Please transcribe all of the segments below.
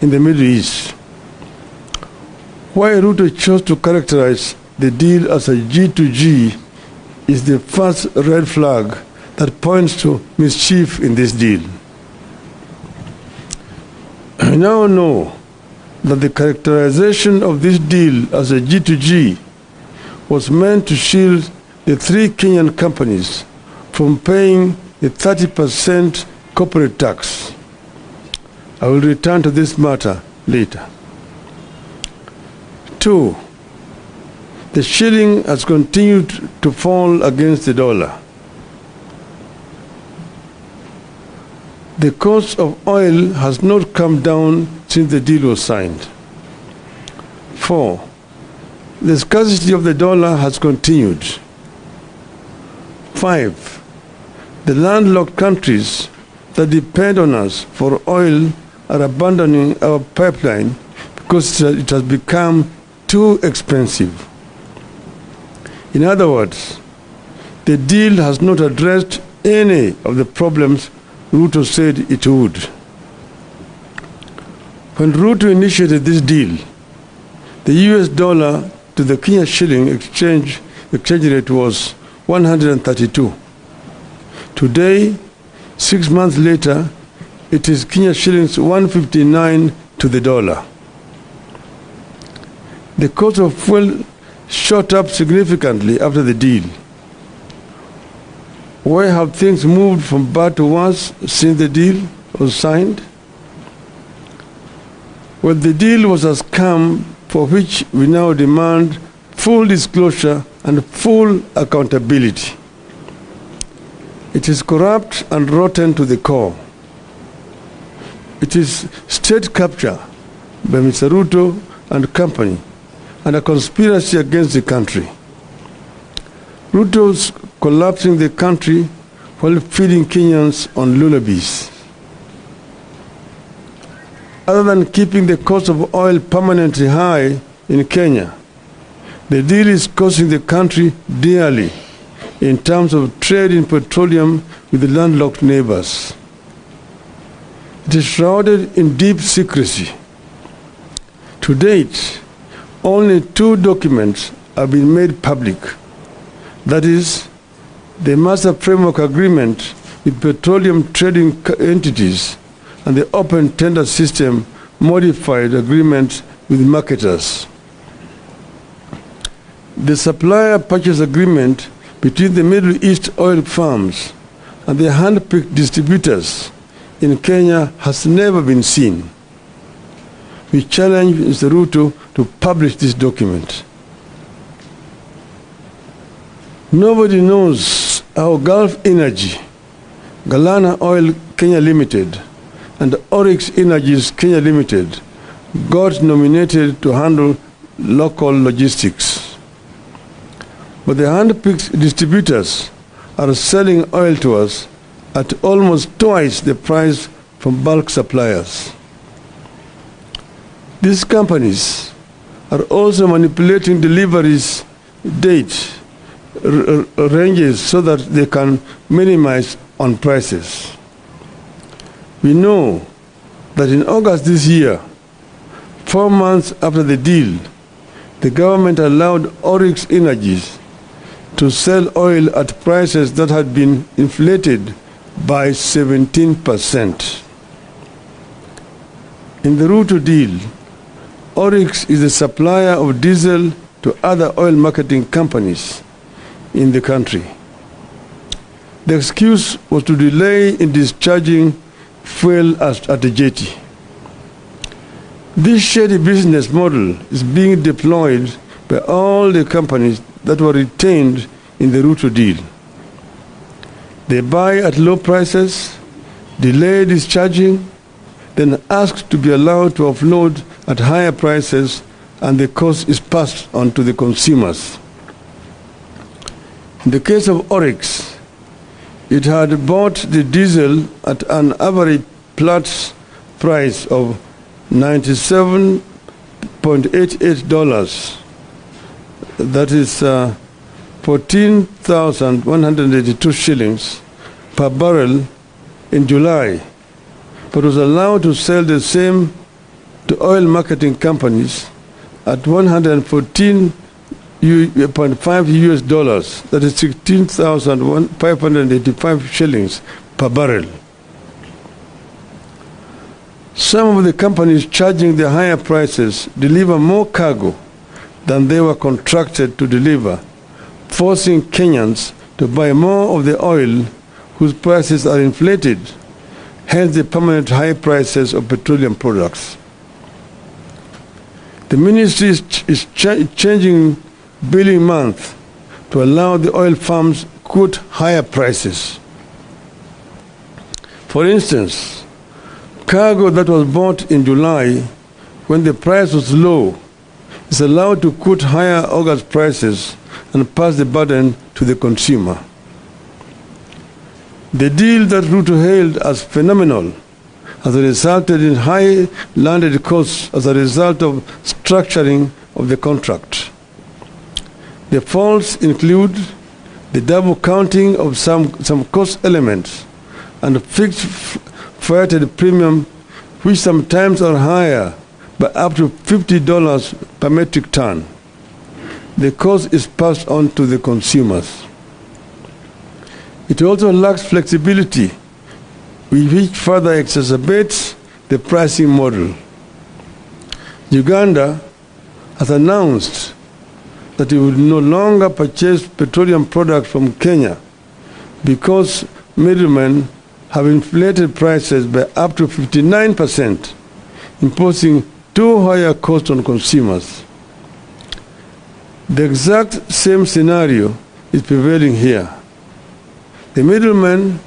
in the Middle East. Why Ruto chose to characterize the deal as a G2G is the first red flag that points to mischief in this deal. We now know that the characterization of this deal as a G2G was meant to shield the three Kenyan companies from paying the 30% corporate tax. I will return to this matter later. 2. The shilling has continued to fall against the dollar. The cost of oil has not come down since the deal was signed. 4. The scarcity of the dollar has continued. 5. The landlocked countries that depend on us for oil are abandoning our pipeline because it has become too expensive. In other words, the deal has not addressed any of the problems Ruto said it would. When Ruto initiated this deal, the US dollar to the Kenya shilling exchange rate was 132. Today, 6 months later, it is Kenya shillings 159 to the dollar. The cost of fuel shot up significantly after the deal. Why have things moved from bad to worse since the deal was signed? Well, the deal was a scam for which we now demand full disclosure and full accountability. It is corrupt and rotten to the core. It is state capture by Mr. Ruto and company and a conspiracy against the country. Ruto's collapsing the country while feeding Kenyans on lullabies. Other than keeping the cost of oil permanently high in Kenya, the deal is costing the country dearly in terms of trade in petroleum with the landlocked neighbors. It is shrouded in deep secrecy. To date, only 2 documents have been made public. That is, the Master Framework Agreement with petroleum trading entities and the Open Tender System Modified Agreement with marketers. The Supplier Purchase Agreement between the Middle East oil firms and the hand-picked distributors in Kenya has never been seen. We challenge Mr. Ruto to publish this document. Nobody knows how Gulf Energy, Galana Oil Kenya Limited, and Oryx Energies Kenya Limited got nominated to handle local logistics. But the hand-picked distributors are selling oil to us at almost twice the price from bulk suppliers. These companies are also manipulating deliveries date ranges so that they can minimize on prices. We know that in August this year, 4 months after the deal, the government allowed Oryx Energies to sell oil at prices that had been inflated by 17%. In the Ruto deal, Oryx is a supplier of diesel to other oil marketing companies in the country. The excuse was to delay in discharging fuel at the jetty. This shady business model is being deployed by all the companies that were retained in the Ruto deal. They buy at low prices, delay discharging, then ask to be allowed to offload at higher prices, and the cost is passed on to the consumers. In the case of Oryx, it had bought the diesel at an average Platts price of $97.88. That is 14,182 shillings per barrel in July, but was allowed to sell the same to oil marketing companies at 114.5 US dollars, that is 16,585 shillings per barrel. Some of the companies charging the higher prices deliver more cargo than they were contracted to deliver, forcing Kenyans to buy more of the oil whose prices are inflated, hence the permanent high prices of petroleum products. The ministry is changing billing month to allow the oil firms quote higher prices. For instance, cargo that was bought in July when the price was low is allowed to quote higher August prices and pass the burden to the consumer. The deal that Ruto hailed as phenomenal has resulted in high landed costs as a result of structuring of the contract. The faults include the double counting of some cost elements and fixed freighted premium, which sometimes are higher by up to $50 per metric ton. The cost is passed on to the consumers. It also lacks flexibility, which further exacerbates the pricing model. Uganda has announced that it will no longer purchase petroleum products from Kenya because middlemen have inflated prices by up to 59%, imposing too high a cost on consumers. The exact same scenario is prevailing here. The middlemen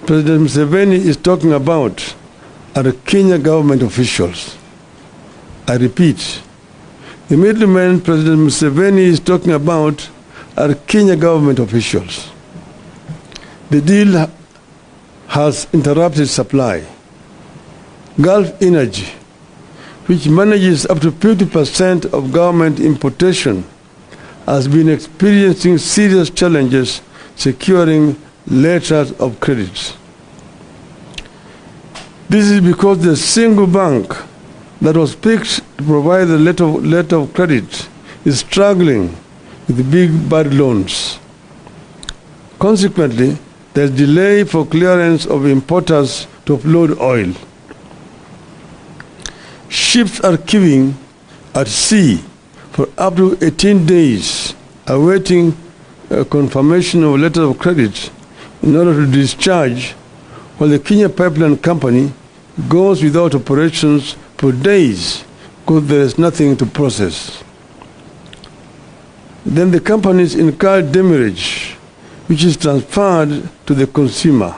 President Museveni is talking about are Kenya government officials. I repeat, the middlemen President Museveni is talking about are Kenya government officials. The deal has interrupted supply. Gulf Energy, which manages up to 50% of government importation, has been experiencing serious challenges securing letters of credit. This is because the single bank that was picked to provide the letter of credit is struggling with the big bad loans. Consequently, there's delay for clearance of importers to offload oil. Ships are queuing at sea for up to 18 days, awaiting a confirmation of a letter of credit in order to discharge, while the Kenya Pipeline Company goes without operations for days because there is nothing to process. Then the companies incur demurrage, which is transferred to the consumer.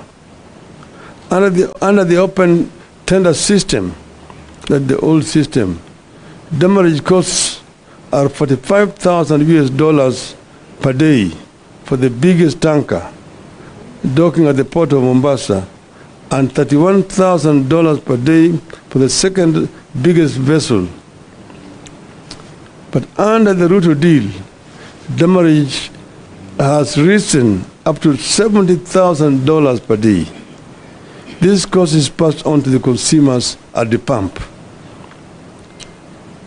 Under the open tender system, that's the old system, demurrage costs are 45,000 US dollars per day for the biggest tanker docking at the port of Mombasa, and $31,000 per day for the second biggest vessel. But under the Ruto deal, demurrage has risen up to $70,000 per day. This cost is passed on to the consumers at the pump.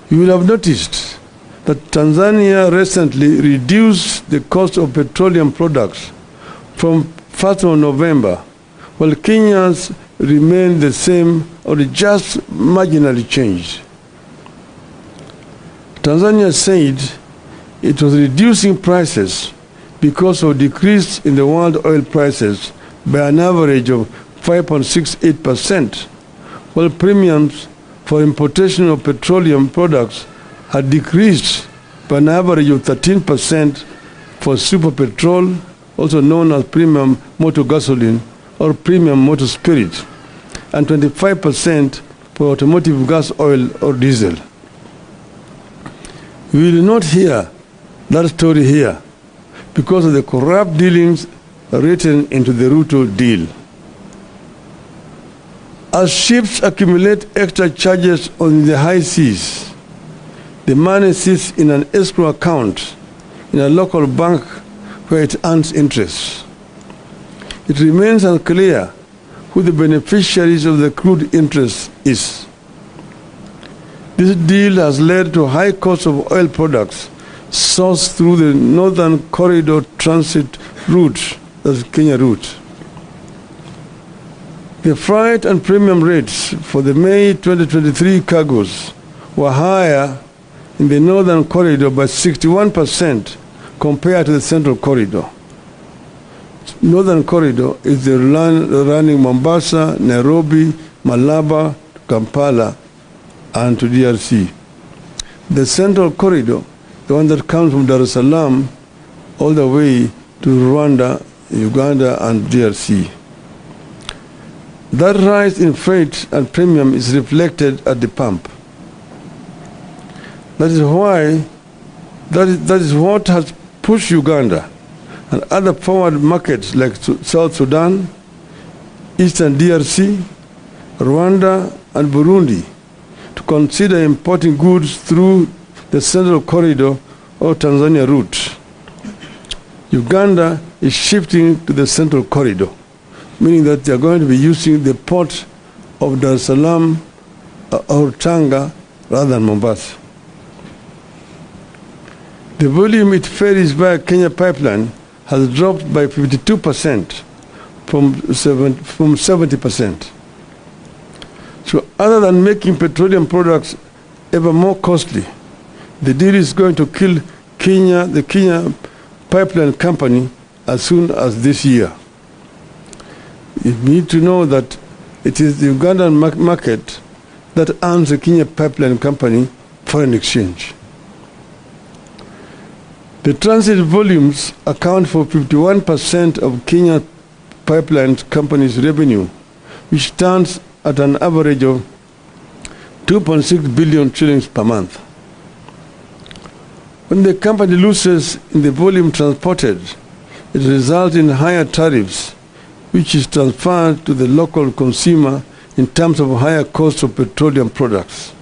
You will have noticed that Tanzania recently reduced the cost of petroleum products from 1st of November, while Kenyans remain the same or just marginally changed. Tanzania said it was reducing prices because of decrease in the world oil prices by an average of 5.68%, while premiums for importation of petroleum products had decreased by an average of 13% for super petrol, also known as premium motor gasoline or premium motor spirit, and 25% for automotive gas oil or diesel. We will not hear that story here because of the corrupt dealings written into the Ruto deal. As ships accumulate extra charges on the high seas, the money sits in an escrow account in a local bank where it earns interest. It remains unclear who the beneficiaries of the accrued interest is. This deal has led to high cost of oil products sourced through the Northern Corridor transit route, that's Kenya route. The freight and premium rates for the May 2023 cargoes were higher in the Northern Corridor by 61% compared to the Central Corridor. Northern Corridor is the running Mombasa, Nairobi, Malaba, Kampala, and to DRC. The Central Corridor, the one that comes from Dar es Salaam all the way to Rwanda, Uganda, and DRC. That rise in freight and premium is reflected at the pump. That is what has pushed Uganda and other forward markets like South Sudan, Eastern DRC, Rwanda, and Burundi to consider importing goods through the Central Corridor or Tanzania route. Uganda is shifting to the Central Corridor, meaning that they are going to be using the port of Dar es Salaam or Tanga rather than Mombasa. The volume it ferries via Kenya pipeline has dropped by 52% from 70%. So other than making petroleum products ever more costly, the deal is going to kill the Kenya pipeline company as soon as this year. You need to know that it is the Ugandan market that earns the Kenya pipeline company foreign exchange. The transit volumes account for 51% of Kenya pipeline company's revenue, which stands at an average of 2.6 billion shillings per month. When the company loses in the volume transported, it results in higher tariffs, which is transferred to the local consumer in terms of higher cost of petroleum products.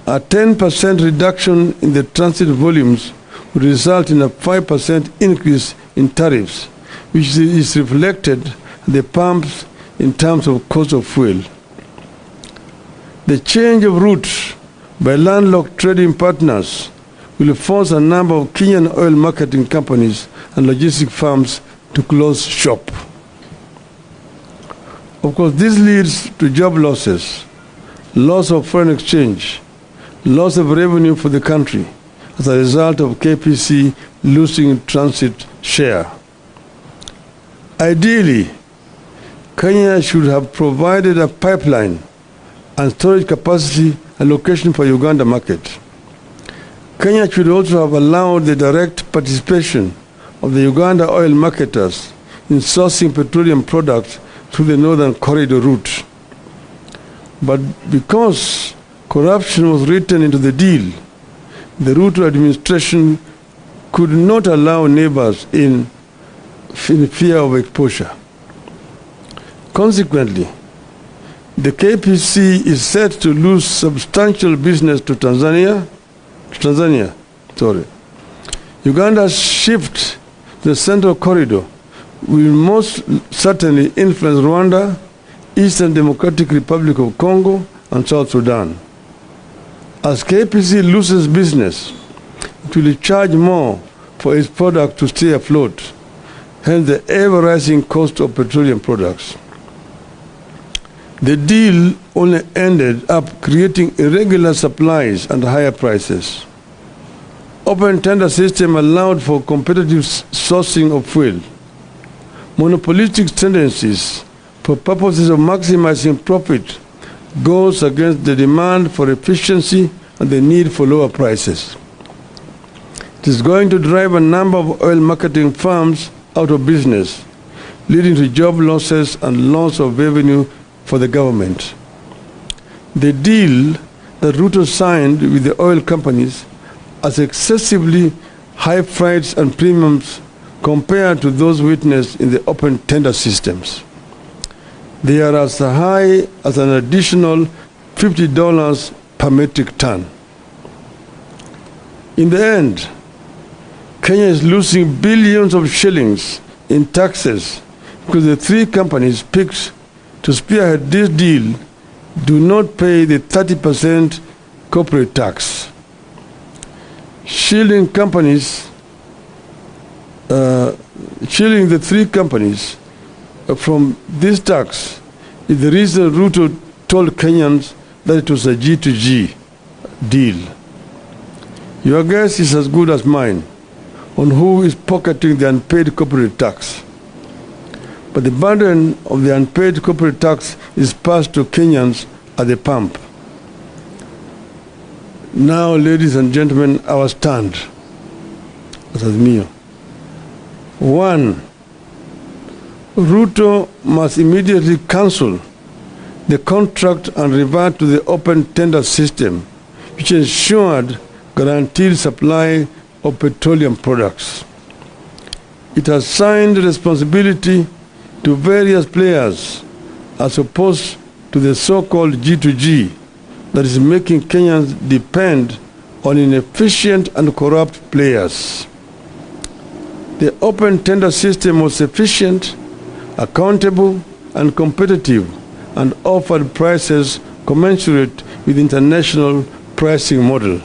A 10% reduction in the transit volumes would result in a 5% increase in tariffs, which is reflected at the pumps in terms of cost of fuel. The change of route by landlocked trading partners will force a number of Kenyan oil marketing companies and logistic firms to close shop. Of course, this leads to job losses, loss of foreign exchange, loss of revenue for the country as a result of KPC losing transit share. Ideally, Kenya should have provided a pipeline and storage capacity allocation for Uganda market. Kenya should also have allowed the direct participation of the Uganda oil marketers in sourcing petroleum products through the Northern Corridor route. But because corruption was written into the deal, the Ruto administration could not allow neighbors in fear of exposure. Consequently, the KPC is set to lose substantial business to Tanzania. Uganda's shift to the Central Corridor will most certainly influence Rwanda, Eastern Democratic Republic of Congo, and South Sudan. As KPC loses business, it will charge more for its product to stay afloat, hence the ever-rising cost of petroleum products. The deal only ended up creating irregular supplies and higher prices. Open tender system allowed for competitive sourcing of fuel. Monopolistic tendencies for purposes of maximizing profit goes against the demand for efficiency and the need for lower prices. It is going to drive a number of oil marketing firms out of business, leading to job losses and loss of revenue for the government. The deal that Ruto signed with the oil companies has excessively high freights and premiums compared to those witnessed in the open tender systems. They are as high as an additional $50 per metric ton. In the end, Kenya is losing billions of shillings in taxes because the three companies picked to spearhead this deal do not pay the 30% corporate tax. Shielding the three companies from this tax is the reason Ruto told Kenyans that it was a G2G deal. Your guess is as good as mine on who is pocketing the unpaid corporate tax. But the burden of the unpaid corporate tax is passed to Kenyans at the pump. Now, ladies and gentlemen, our stand as Azimio. 1. Ruto must immediately cancel the contract and revert to the open tender system, which ensured guaranteed supply of petroleum products. It has assigned responsibility to various players as opposed to the so-called G2G that is making Kenyans depend on inefficient and corrupt players. The open tender system was efficient, accountable, and competitive, and offered prices commensurate with international pricing model.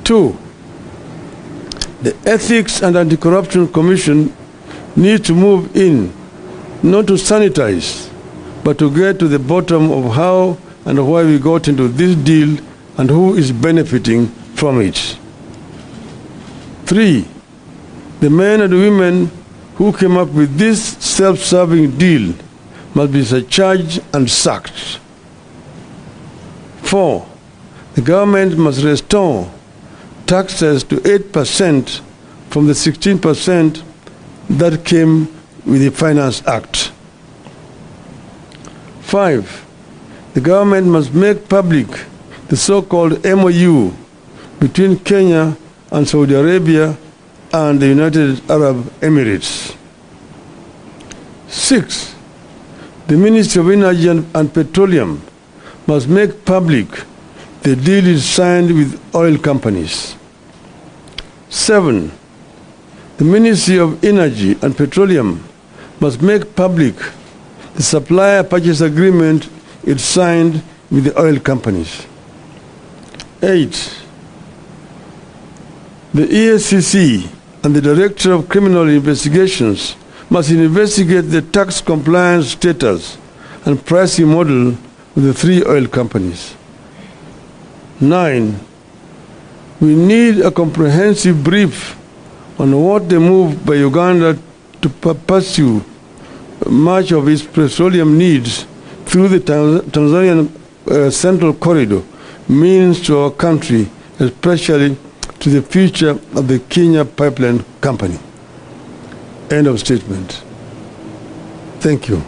2. The Ethics and Anti-Corruption Commission needs to move in, not to sanitize, but to get to the bottom of how and why we got into this deal and who is benefiting from it. 3. The men and women who came up with this self-serving deal must be surcharged and sacked. 4. The government must restore taxes to 8% from the 16% that came with the Finance Act. 5. The government must make public the so-called MOU between Kenya and Saudi Arabia and the United Arab Emirates. 6. The Ministry of Energy and Petroleum must make public the deal is signed with oil companies. 7. The Ministry of Energy and Petroleum must make public the supplier purchase agreement it signed with the oil companies. 8. The EACC and the Director of Criminal Investigations must investigate the tax compliance status and pricing model with the three oil companies. 9. We need a comprehensive brief on what the move by Uganda to pursue much of its petroleum needs through the Tanzanian Central Corridor means to our country, especially to the future of the Kenya Pipeline Company. End of statement. Thank you.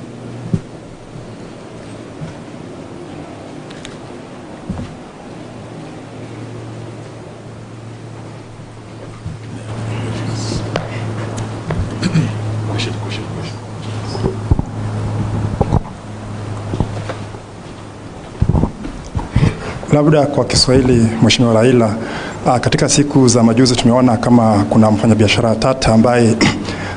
Labda kwa Kiswahili, Mheshimiwa Raila, katika siku za majuzi tumeona kama kuna mfanyabiashara tata ambaye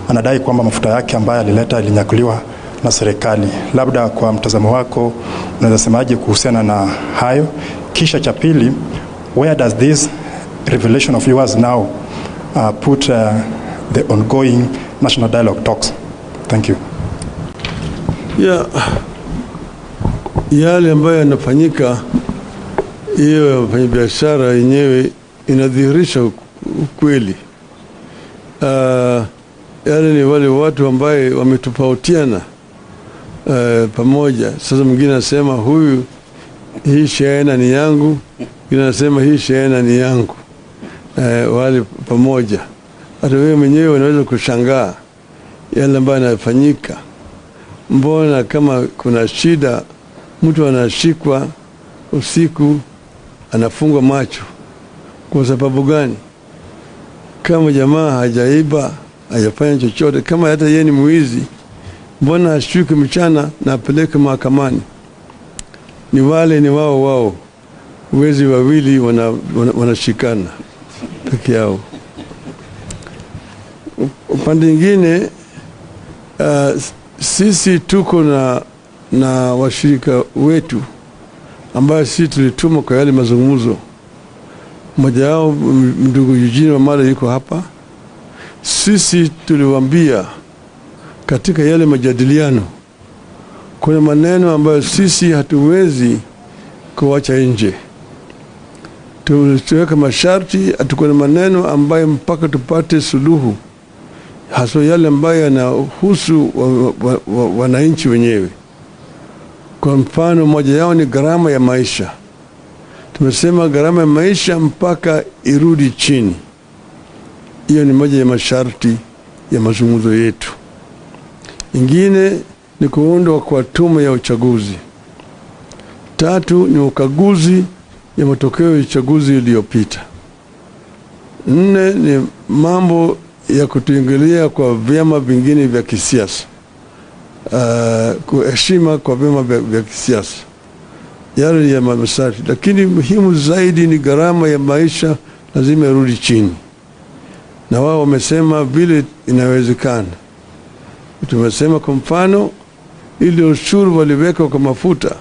anadai kwamba mafuta yake ambaye alileta ilinyakuliwa na serikali. Labda kwa mtazamo wako unaweza semaje kuhusiana na hayo? Kisha cha pili, where does this revelation of yours now put the ongoing national dialogue talks? Thank you. Yale ambayo yanafanyika, hiyo wafanyabiashara yenyewe inadhihirisha ukweli. Yale ni wale watu ambaye wametofautiana pamoja. Sasa mwingine anasema huyu hii shehena ni yangu, mwingine anasema hii shehena ni yangu. Wale pamoja. Hata wewe mwenyewe unaweza kushangaa yale ambayo yanafanyika. Mbona kama kuna shida mtu anashikwa usiku anafungwa macho? Kwa sababu gani? Kama jamaa hajaiba, hajafanya chochote, kama hata yeye ni mwizi, mbona ashikwe mchana na apeleke mahakamani? Ni wale ni wao wezi wawili wanashikana peke yao. Upande mwingine sisi tuko na washirika wetu ambayo sisi tulituma kwa yale mazungumzo. Mmoja wao ndugu Eugene Wamalwa yuko hapa. Sisi tuliwaambia katika yale majadiliano kuna maneno ambayo sisi hatuwezi kuacha nje. Tuweka masharti, atukuna maneno ambayo mpaka tupate suluhu, hasa yale ambayo yanahusu wananchi wenyewe. Kwa mfano moja yao ni gharama ya maisha. Tumesema gharama ya maisha mpaka irudi chini. Hiyo ni moja ya masharti ya mazungumzo yetu. Ingine ni kuundwa kwa tume ya uchaguzi. 3 ni ukaguzi ya matokeo ya uchaguzi iliyopita. 4 ni mambo ya kutuingilia kwa vyama vingine vya kisiasa. Kuheshima kwa vyama vya kisiasa. Yale ya masharti. Lakini muhimu zaidi ni gharama ya maisha lazima irudi chini. Na wao wamesema vile inawezekana. Tumesema kwa mfano ile ushuru waliweka kwa mafuta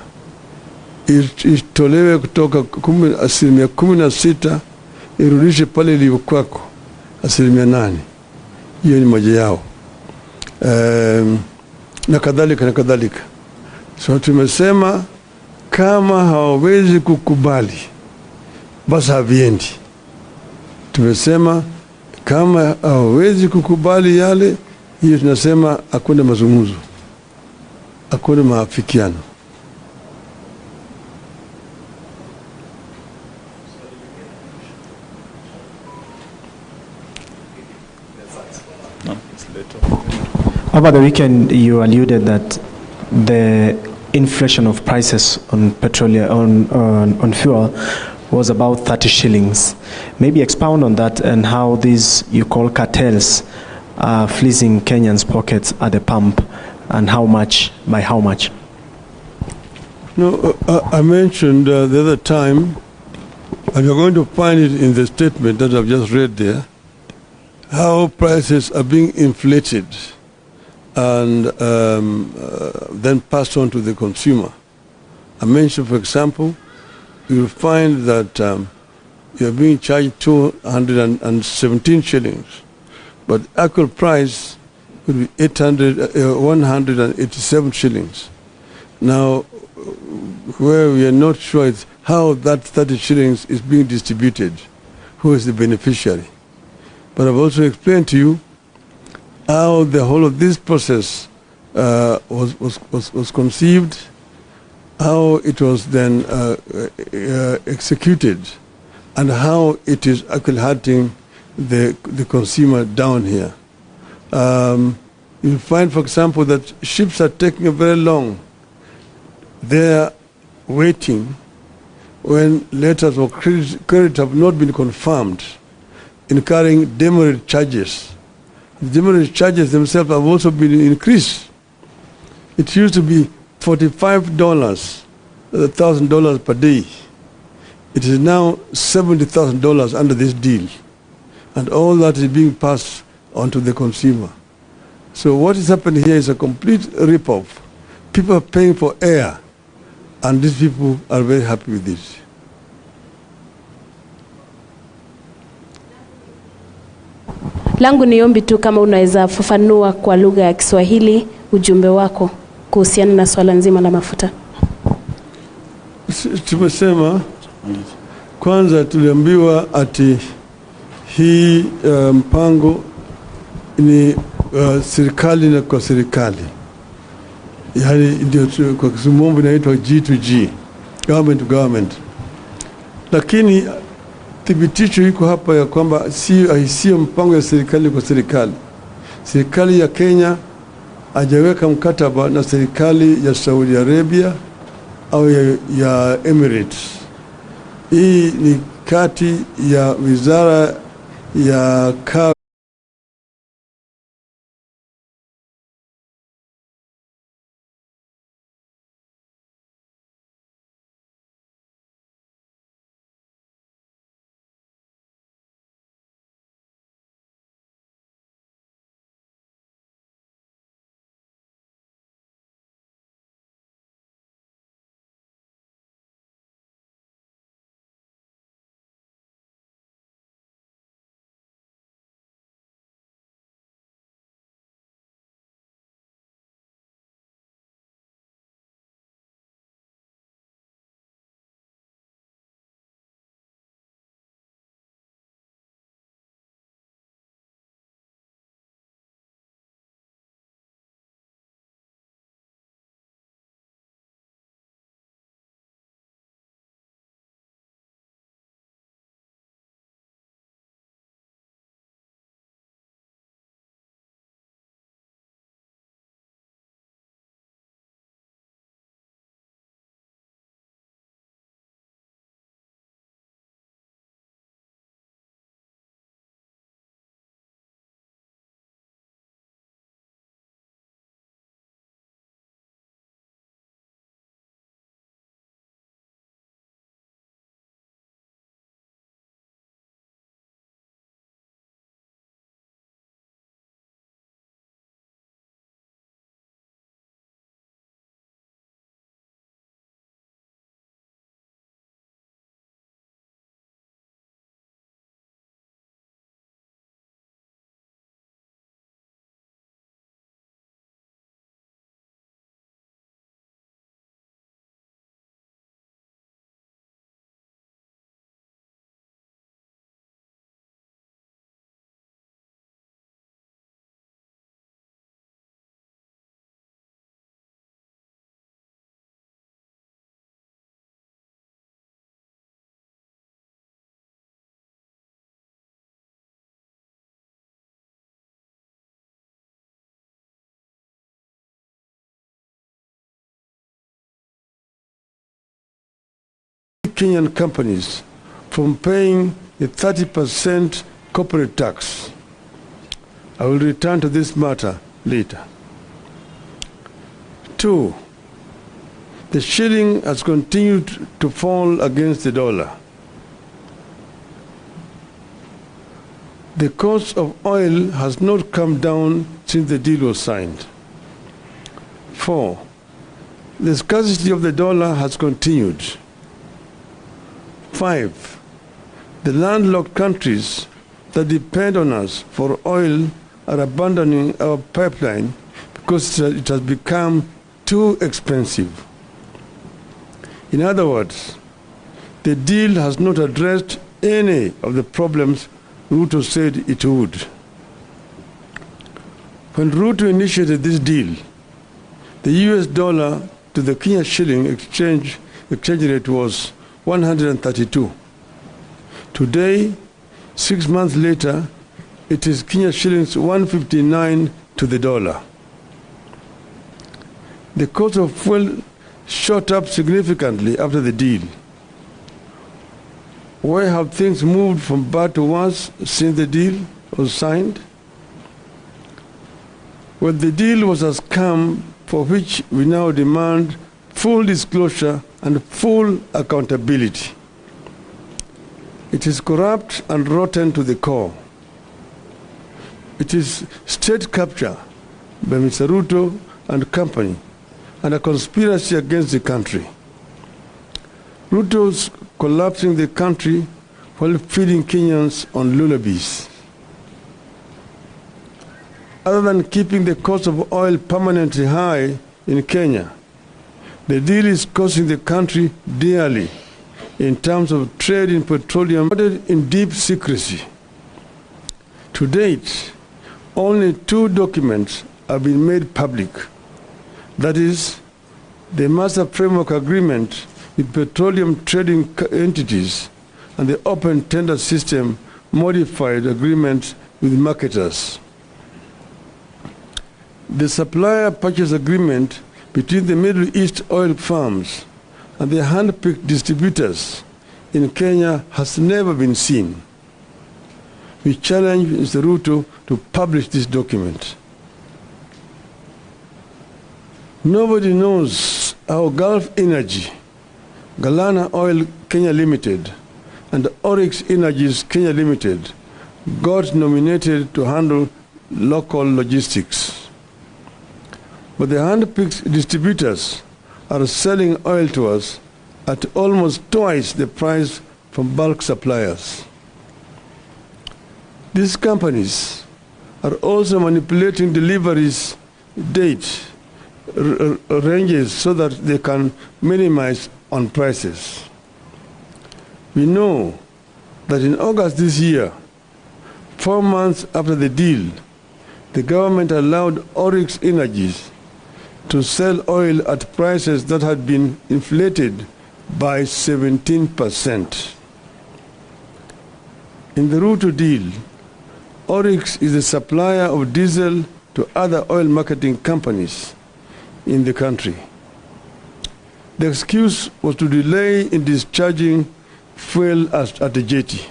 itolewe kutoka 16% irudishe pale iliyokuwako 8%. Hiyo ni moja yao. Na kadhalika na kadhalika. So tumesema kama hawawezi kukubali basi haviendi. Tumesema kama hawawezi kukubali yale, hiyo tunasema hakuna mazungumzo, hakuna maafikiano. Over the weekend, you alluded that the inflation of prices on petrol, on fuel, was about 30 shillings. Maybe expound on that and how these you call cartels are fleecing Kenyans' pockets at the pump, and how much, by how much? No, I mentioned the other time, and you're going to find it in the statement that I've just read there, how prices are being inflated and then passed on to the consumer. I mentioned, for example, you'll find that you're being charged 217 shillings, but actual price would be 187 shillings. Now, where we are not sure is how that 30 shillings is being distributed, who is the beneficiary. But I've also explained to you how the whole of this process was conceived, how it was then executed, and how it is actually hurting the consumer down here. You'll find, for example, that ships are taking very long. They're waiting when letters of credit have not been confirmed, incurring demerit charges. The demerit charges themselves have also been increased. It used to be $45, $1,000 per day. It is now $70,000 under this deal. And all that is being passed on to the consumer. So what is happening here is a complete rip-off. People are paying for air, and these people are very happy with this. Langu ni ombi tu kama unaweza fafanua kwa lugha ya Kiswahili ujumbe wako kuhusiana na swala nzima la mafuta. Tumesema kwanza tuliambiwa ati hii mpango ni serikali na kwa serikali. Yaani ndio kwa Kiswahili inaitwa G2G, government to government. Lakini thibitisho iko hapa ya kwamba sio mpango ya serikali kwa serikali. Serikali ya Kenya hajaweka mkataba na serikali ya Saudi Arabia au ya Emirates. Hii ni kati ya wizara ya Kenyan companies from paying a 30% corporate tax. I will return to this matter later. 2. The shilling has continued to fall against the dollar. The cost of oil has not come down since the deal was signed. 4. The scarcity of the dollar has continued. 5. The landlocked countries that depend on us for oil are abandoning our pipeline because it has become too expensive. In other words, the deal has not addressed any of the problems Ruto said it would. When Ruto initiated this deal, the US dollar to the Kenya shilling exchange rate was 132. Today, 6 months later, it is Kenya shillings 159 to the dollar. The cost of fuel shot up significantly after the deal. Why have things moved from bad to worse since the deal was signed? Well, the deal was a scam for which we now demand full disclosure and full accountability. It is corrupt and rotten to the core. It is state capture by Mr. Ruto and company and a conspiracy against the country. Ruto's collapsing the country while feeding Kenyans on lullabies. Other than keeping the cost of oil permanently high in Kenya, the deal is costing the country dearly in terms of trade in petroleum in deep secrecy. To date, only 2 documents have been made public. That is, the Master Framework Agreement with petroleum trading entities and the Open Tender System Modified Agreement with marketers. The supplier purchase agreement between the Middle East oil firms and the hand-picked distributors in Kenya has never been seen. We challenge Mr. Ruto to publish this document. Nobody knows how Gulf Energy, Galana Oil Kenya Limited, and Oryx Energies Kenya Limited got nominated to handle local logistics. But the hand-picked distributors are selling oil to us at almost twice the price from bulk suppliers. These companies are also manipulating deliveries date ranges so that they can minimize on prices. We know that in August this year, 4 months after the deal, the government allowed Oryx Energies to sell oil at prices that had been inflated by 17%. In the Ruto deal, Oryx is a supplier of diesel to other oil marketing companies in the country. The excuse was to delay in discharging fuel at the jetty.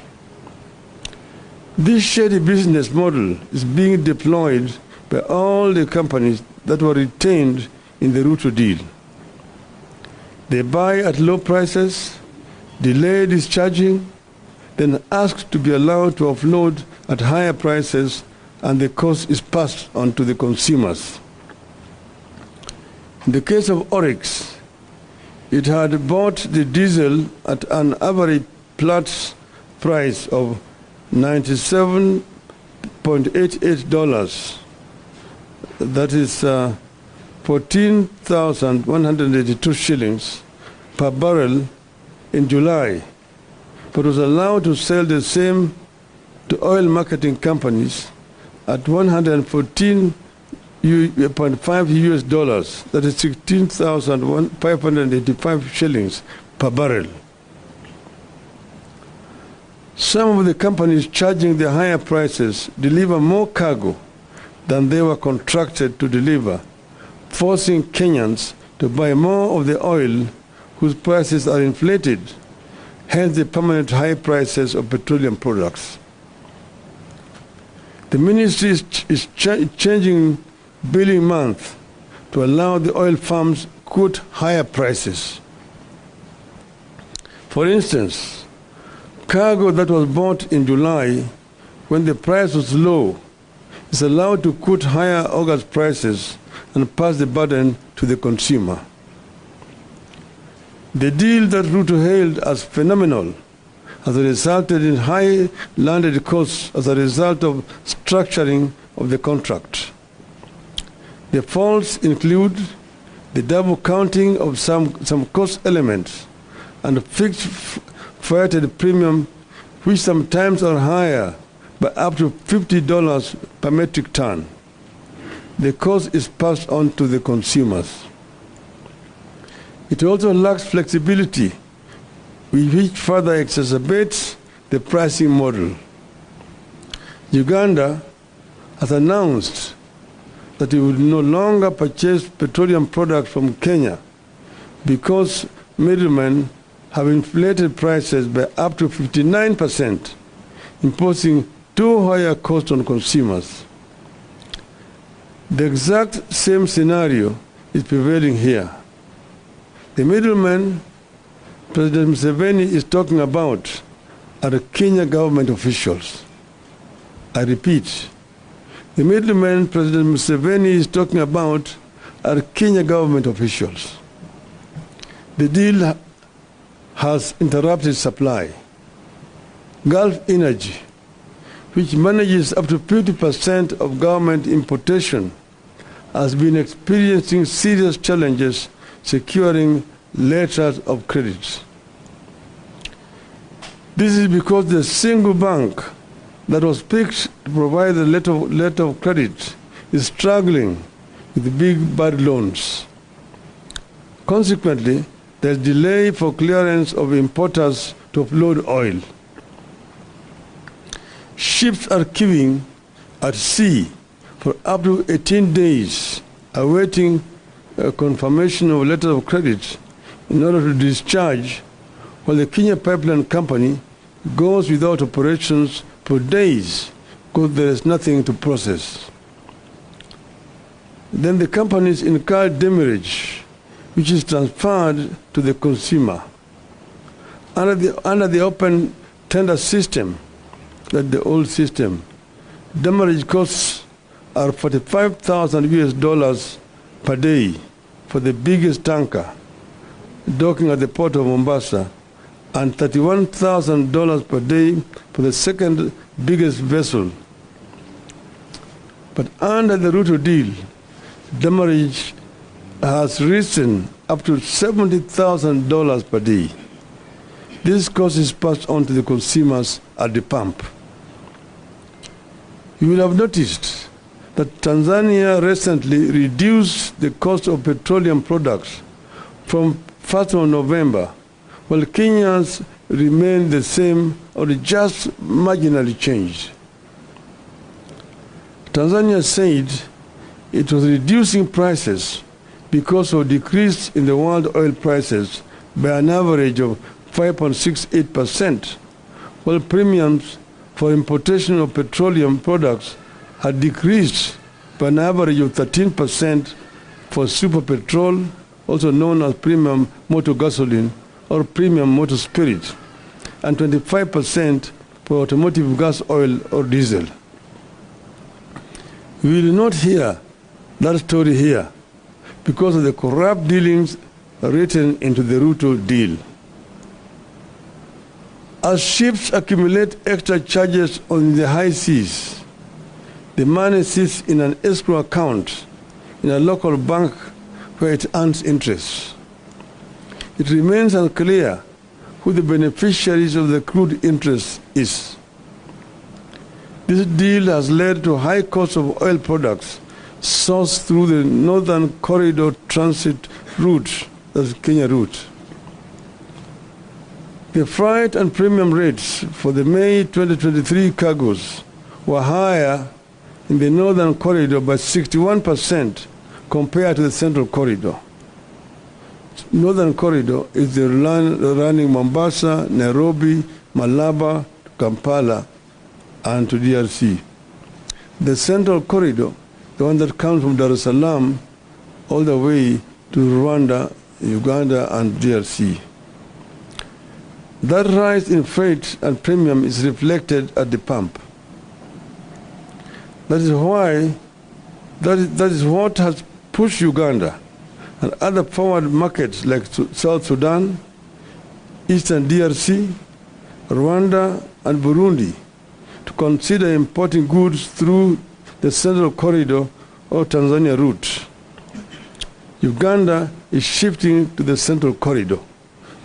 This shady business model is being deployed by all the companies that were retained in the Ruto deal. They buy at low prices, delay discharging, then ask to be allowed to offload at higher prices, and the cost is passed on to the consumers. In the case of Oryx, it had bought the diesel at an average Platts price of $97.88. That is 14,182 shillings per barrel in July, but was allowed to sell the same to oil marketing companies at $114.5 US dollars, that is 16,585 shillings per barrel. Some of the companies charging the higher prices deliver more cargo than they were contracted to deliver, forcing Kenyans to buy more of the oil whose prices are inflated hence the permanent high prices of petroleum products. The ministry is changing billing month to allow the oil firms quote higher prices. For instance, cargo that was bought in July when the price was low is allowed to quote higher August prices and pass the burden to the consumer. The deal that Ruto hailed as phenomenal has resulted in high landed costs as a result of structuring of the contract. The faults include the double counting of some cost elements and fixed freighted premium, which sometimes are higher by up to $50 per metric ton. The cost is passed on to the consumers. It also lacks flexibility, which further exacerbates the pricing model. Uganda has announced that it will no longer purchase petroleum products from Kenya because middlemen have inflated prices by up to 59%, imposing too high a cost on consumers. The exact same scenario is prevailing here. The middlemen President Museveni is talking about are the Kenya government officials. I repeat, the middlemen President Museveni is talking about are Kenya government officials. The deal has interrupted supply. Gulf Energy, which manages up to 50% of government importation, has been experiencing serious challenges securing letters of credit. This is because the single bank that was picked to provide the letter of credit is struggling with big bad loans. Consequently, there is delay for clearance of importers to offload oil. Ships are queuing at sea for up to 18 days, awaiting a confirmation of letter of credit in order to discharge, while the Kenya Pipeline Company goes without operations for days because there is nothing to process. Then the companies incur demurrage, which is transferred to the consumer. Under the open tender system, that the old system, demurrage costs are $45,000 per day for the biggest tanker docking at the port of Mombasa, and $31,000 per day for the second biggest vessel. But under the Ruto deal, demurrage has risen up to $70,000 per day. This cost is passed on to the consumers at the pump. You will have noticed that Tanzania recently reduced the cost of petroleum products from 1st of November, while Kenyans remain the same or just marginally changed. Tanzania said it was reducing prices because of decrease in the world oil prices by an average of 5.68%, while premiums for importation of petroleum products had decreased by an average of 13% for super petrol, also known as premium motor gasoline or premium motor spirit, and 25% for automotive gas oil or diesel. We will not hear that story here because of the corrupt dealings written into the Ruto deal. As ships accumulate extra charges on the high seas, the money sits in an escrow account in a local bank where it earns interest. It remains unclear who the beneficiaries of the accrued interest is. This deal has led to high cost of oil products sourced through the Northern Corridor transit route, that's Kenya route. The freight and premium rates for the May 2023 cargoes were higher in the Northern Corridor by 61% compared to the Central Corridor. northern corridor is the line running Mombasa, Nairobi, Malaba, Kampala, and to DRC. The central corridor, the one that comes from Dar es Salaam all the way to Rwanda, Uganda, and DRC. That rise in freight and premium is reflected at the pump. That is what has pushed Uganda and other forward markets like South Sudan, Eastern DRC, Rwanda, and Burundi to consider importing goods through the central corridor or Tanzania route. Uganda is shifting to the central corridor,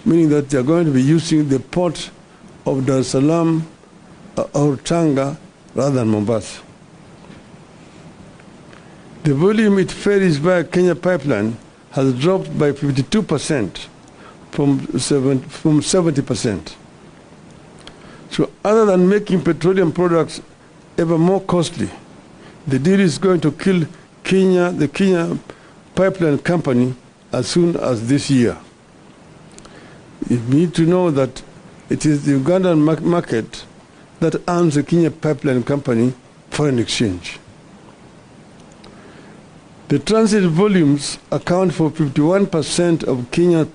meaning that they are going to be using the port of Dar es Salaam or Tanga rather than Mombasa. The volume it ferries via Kenya pipeline has dropped by 52% from 70%. So other than making petroleum products ever more costly, the deal is going to kill the Kenya pipeline company as soon as this year. You need to know that it is the Ugandan market that earns the Kenya pipeline company foreign exchange. The transit volumes account for 51% of Kenya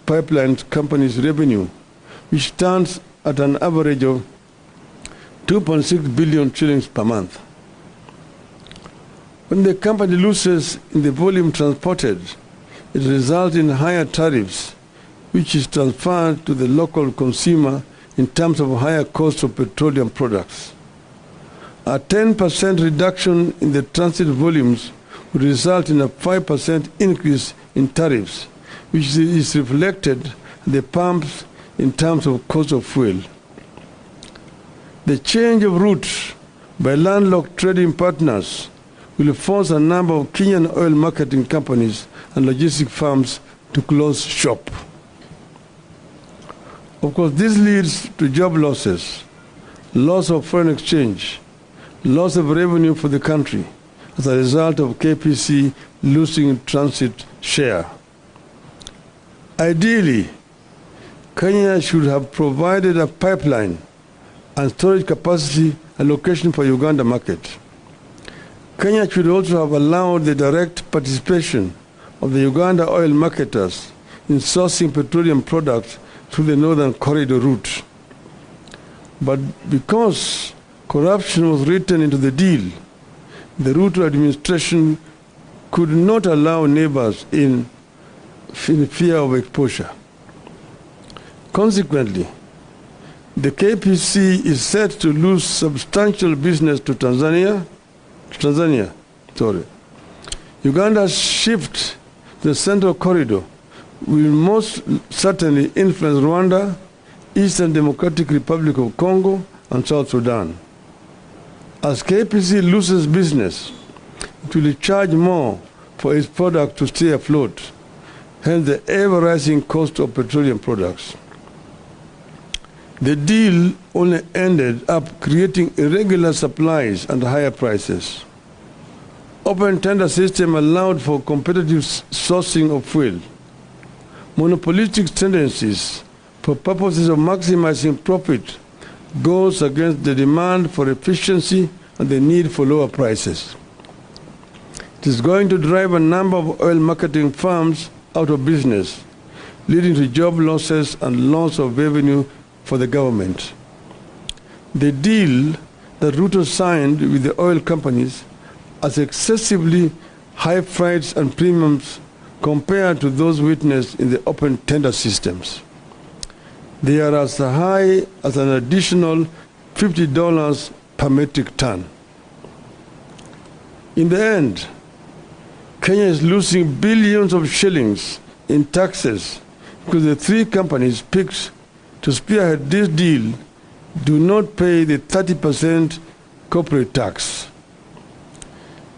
pipeline company's revenue, which stands at an average of 2.6 billion shillings per month. When the company loses in the volume transported, it results in higher tariffs, which is transferred to the local consumer in terms of higher cost of petroleum products. A 10% reduction in the transit volumes would result in a 5% increase in tariffs, which is reflected at the pumps in terms of cost of fuel. The change of route by landlocked trading partners will force a number of Kenyan oil marketing companies and logistic firms to close shop. Of course, this leads to job losses, loss of foreign exchange, loss of revenue for the country as a result of KPC losing transit share. Ideally, Kenya should have provided a pipeline and storage capacity allocation for Uganda market. Kenya should also have allowed the direct participation of the Uganda oil marketers in sourcing petroleum products through the northern corridor route. But because corruption was written into the deal, the Ruto administration could not allow neighbors in fear of exposure. Consequently, the KPC is set to lose substantial business to Tanzania. Uganda's shift to the central corridor will most certainly influence Rwanda, Eastern Democratic Republic of Congo, and South Sudan. As KPC loses business, it will charge more for its product to stay afloat, hence the ever-rising cost of petroleum products. The deal only ended up creating irregular supplies and higher prices. Open tender system allowed for competitive sourcing of fuel. Monopolistic tendencies for purposes of maximizing profit goes against the demand for efficiency and the need for lower prices. It is going to drive a number of oil marketing firms out of business, leading to job losses and loss of revenue for the government. The deal that Ruto signed with the oil companies has excessively high freights and premiums compared to those witnessed in the open tender systems. They are as high as an additional $50 per metric ton. In the end, Kenya is losing billions of shillings in taxes because the three companies picked to spearhead this deal do not pay the 30% corporate tax.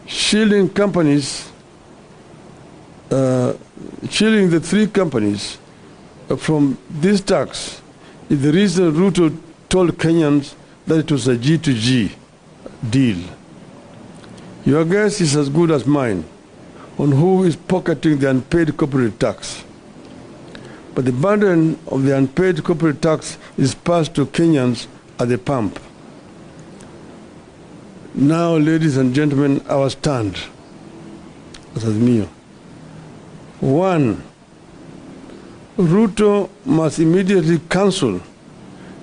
Shielding the three companies from this tax is the reason Ruto told Kenyans that it was a G2G deal. Your guess is as good as mine on who is pocketing the unpaid corporate tax. but the burden of the unpaid corporate tax is passed to Kenyans at the pump. Now, ladies and gentlemen, our stand as Azimio. 1. Ruto must immediately cancel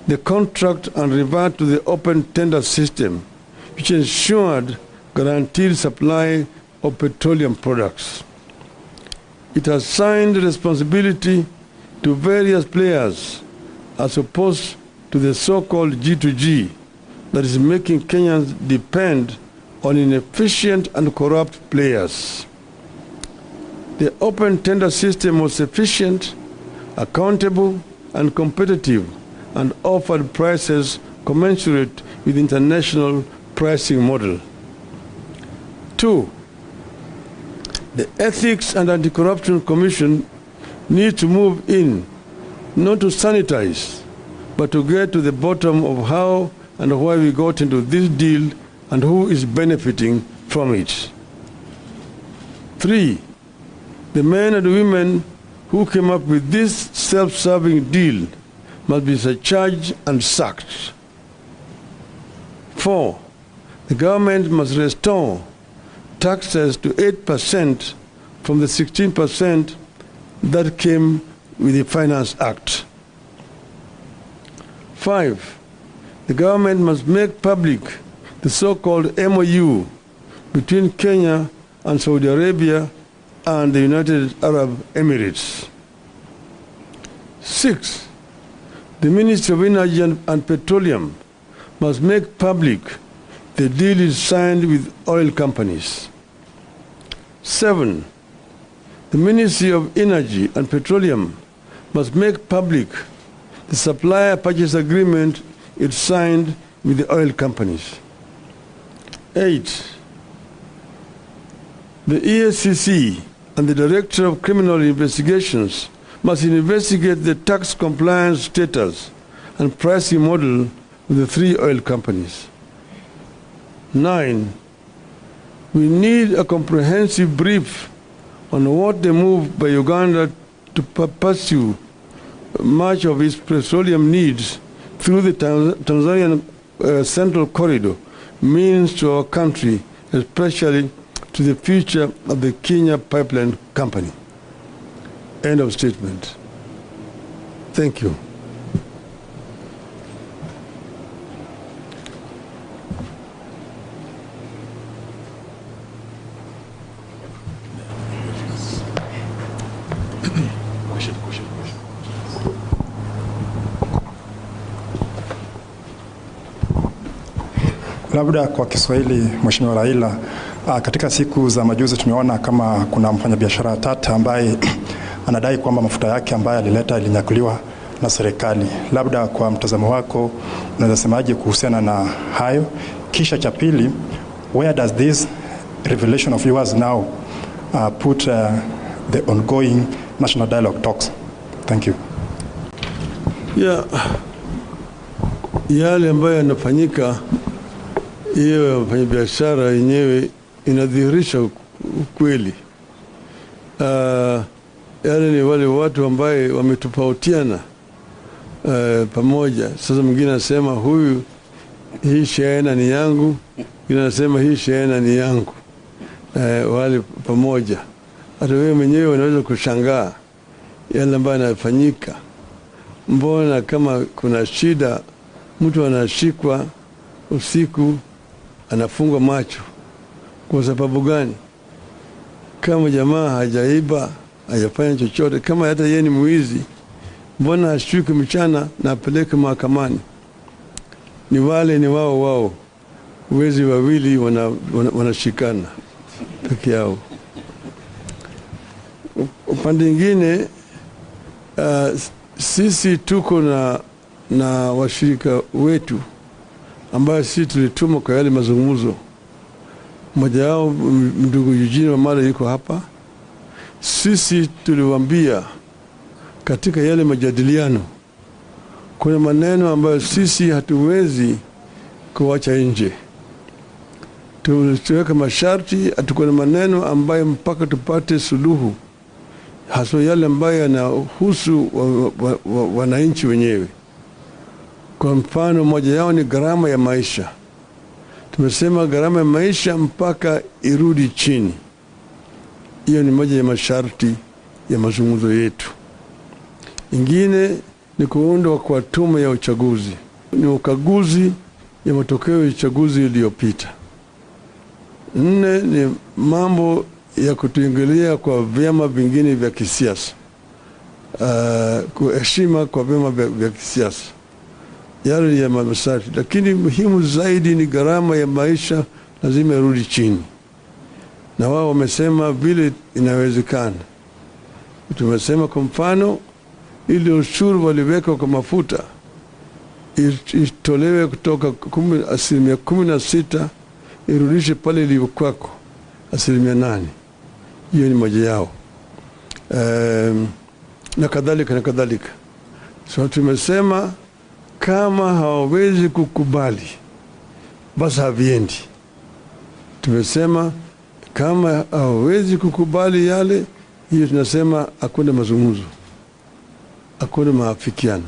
the contract and revert to the open tender system, which ensured guaranteed supply of petroleum products. It has assigned responsibility to various players as opposed to the so-called G2G that is making Kenyans depend on inefficient and corrupt players. The open tender system was efficient, accountable, and competitive, and offered prices commensurate with international pricing model. 2. The Ethics and Anti-Corruption Commission needs to move in, not to sanitize, but to get to the bottom of how and why we got into this deal and who is benefiting from it. 3. The men and women who came up with this self-serving deal must be surcharged and sacked. 4. The government must restore taxes to 8% from the 16% that came with the Finance Act. 5. The government must make public the so-called MOU between Kenya and Saudi Arabia and the United Arab Emirates. 6. The Ministry of Energy and Petroleum must make public the deal is signed with oil companies. 7. The Ministry of Energy and Petroleum must make public the supplier purchase agreement it signed with the oil companies. 8. The EACC and the Director of Criminal Investigations must investigate the tax compliance status and pricing model with the 3 oil companies. 9. We need a comprehensive brief on what the move by Uganda to pursue much of its petroleum needs through the Tanzanian Central Corridor means to our country, especially to the future of the Kenya Pipeline Company. End of statement. Thank you. Labda kwa Kiswahili, Mheshimiwa Raila, katika siku za majuzi tumeona kama kuna mfanyabiashara tata ambaye anadai kwamba mafuta yake ambayo alileta ilinyakuliwa na serikali. Labda kwa mtazamo wako unaweza semaje kuhusiana na hayo? Kisha cha pili, where does this revelation of yours now put the ongoing national dialogue talks? Thank you. Yale ambayo yanafanyika, hiyo wafanyabiashara yenyewe inadhihirisha ukweli. Yale ni wale watu ambaye wametofautiana pamoja. Sasa mwingine anasema huyu hii shehena ni yangu, mwingine anasema hii shehena ni yangu. Wale pamoja. Hata wewe mwenyewe unaweza kushangaa yale ambayo yanafanyika. Mbona kama kuna shida mtu anashikwa usiku anafungwa macho? Kwa sababu gani? Kama jamaa hajaiba, hajafanya chochote, kama hata yeye ni mwizi, mbona ashikwe mchana na apeleke mahakamani? Ni wale ni wao wezi wawili wanashikana peke yao. Upande mwingine sisi tuko na washirika wetu ambayo sisi tulituma kwa yale mazungumzo. Mmoja wao ndugu Eugene Wamala yuko hapa. Sisi tuliwaambia katika yale majadiliano kuna maneno ambayo sisi hatuwezi kuacha nje. Tuliweka masharti, atakuwa na maneno ambayo mpaka tupate suluhu haswa yale ambayo yanahusu wananchi wenyewe. Kwa mfano, moja yao ni gharama ya maisha. Tumesema gharama ya maisha mpaka irudi chini. Hiyo ni moja ya masharti ya mazungumzo yetu. Ingine ni kuundwa kwa tume ya uchaguzi, ni ukaguzi ya matokeo ya uchaguzi iliyopita. Nne ni mambo ya kutuingilia kwa vyama vingine vya kisiasa, kuheshima kwa vyama vya kisiasa. Yale ya masharti, lakini muhimu zaidi ni gharama ya maisha lazima irudi chini. Na wao wamesema vile inawezekana. Tumesema kwa mfano, ile ushuru waliweka kwa mafuta itolewe kutoka 16% irudishe pale iliyokuwako 8%. Hiyo ni moja yao. Na kadhalika na kadhalika. So tumesema kama hawawezi kukubali basi haviendi. Tumesema kama hawawezi kukubali yale, hiyo tunasema hakuna mazungumzo, hakuna maafikiano.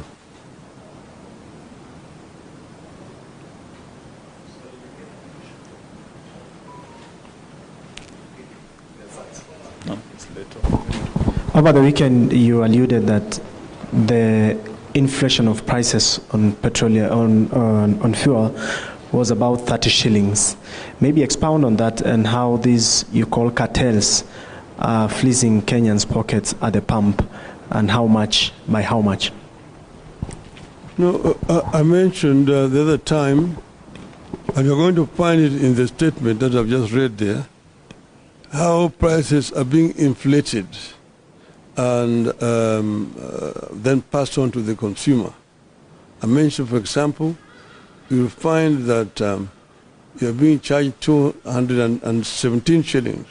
Over the weekend, you alluded that the inflation of prices on petroleum, on fuel, was about 30 shillings. Maybe expound on that and how these you call cartels are fleecing Kenyans' pockets at the pump, and how much, by how much? No, I mentioned the other time, and you're going to find it in the statement that I've just read there, how prices are being inflated and then passed on to the consumer. I mentioned, for example, you'll find that you're being charged 217 shillings,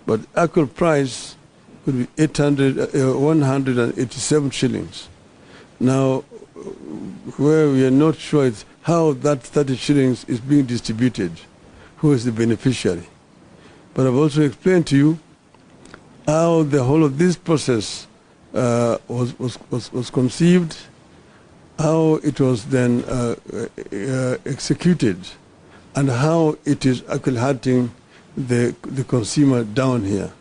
but actual price would be 187 shillings. Now, where we are not sure is how that 30 shillings is being distributed, who is the beneficiary. But I've also explained to you how the whole of this process was conceived, how it was then executed, and how it is actually hurting the consumer down here.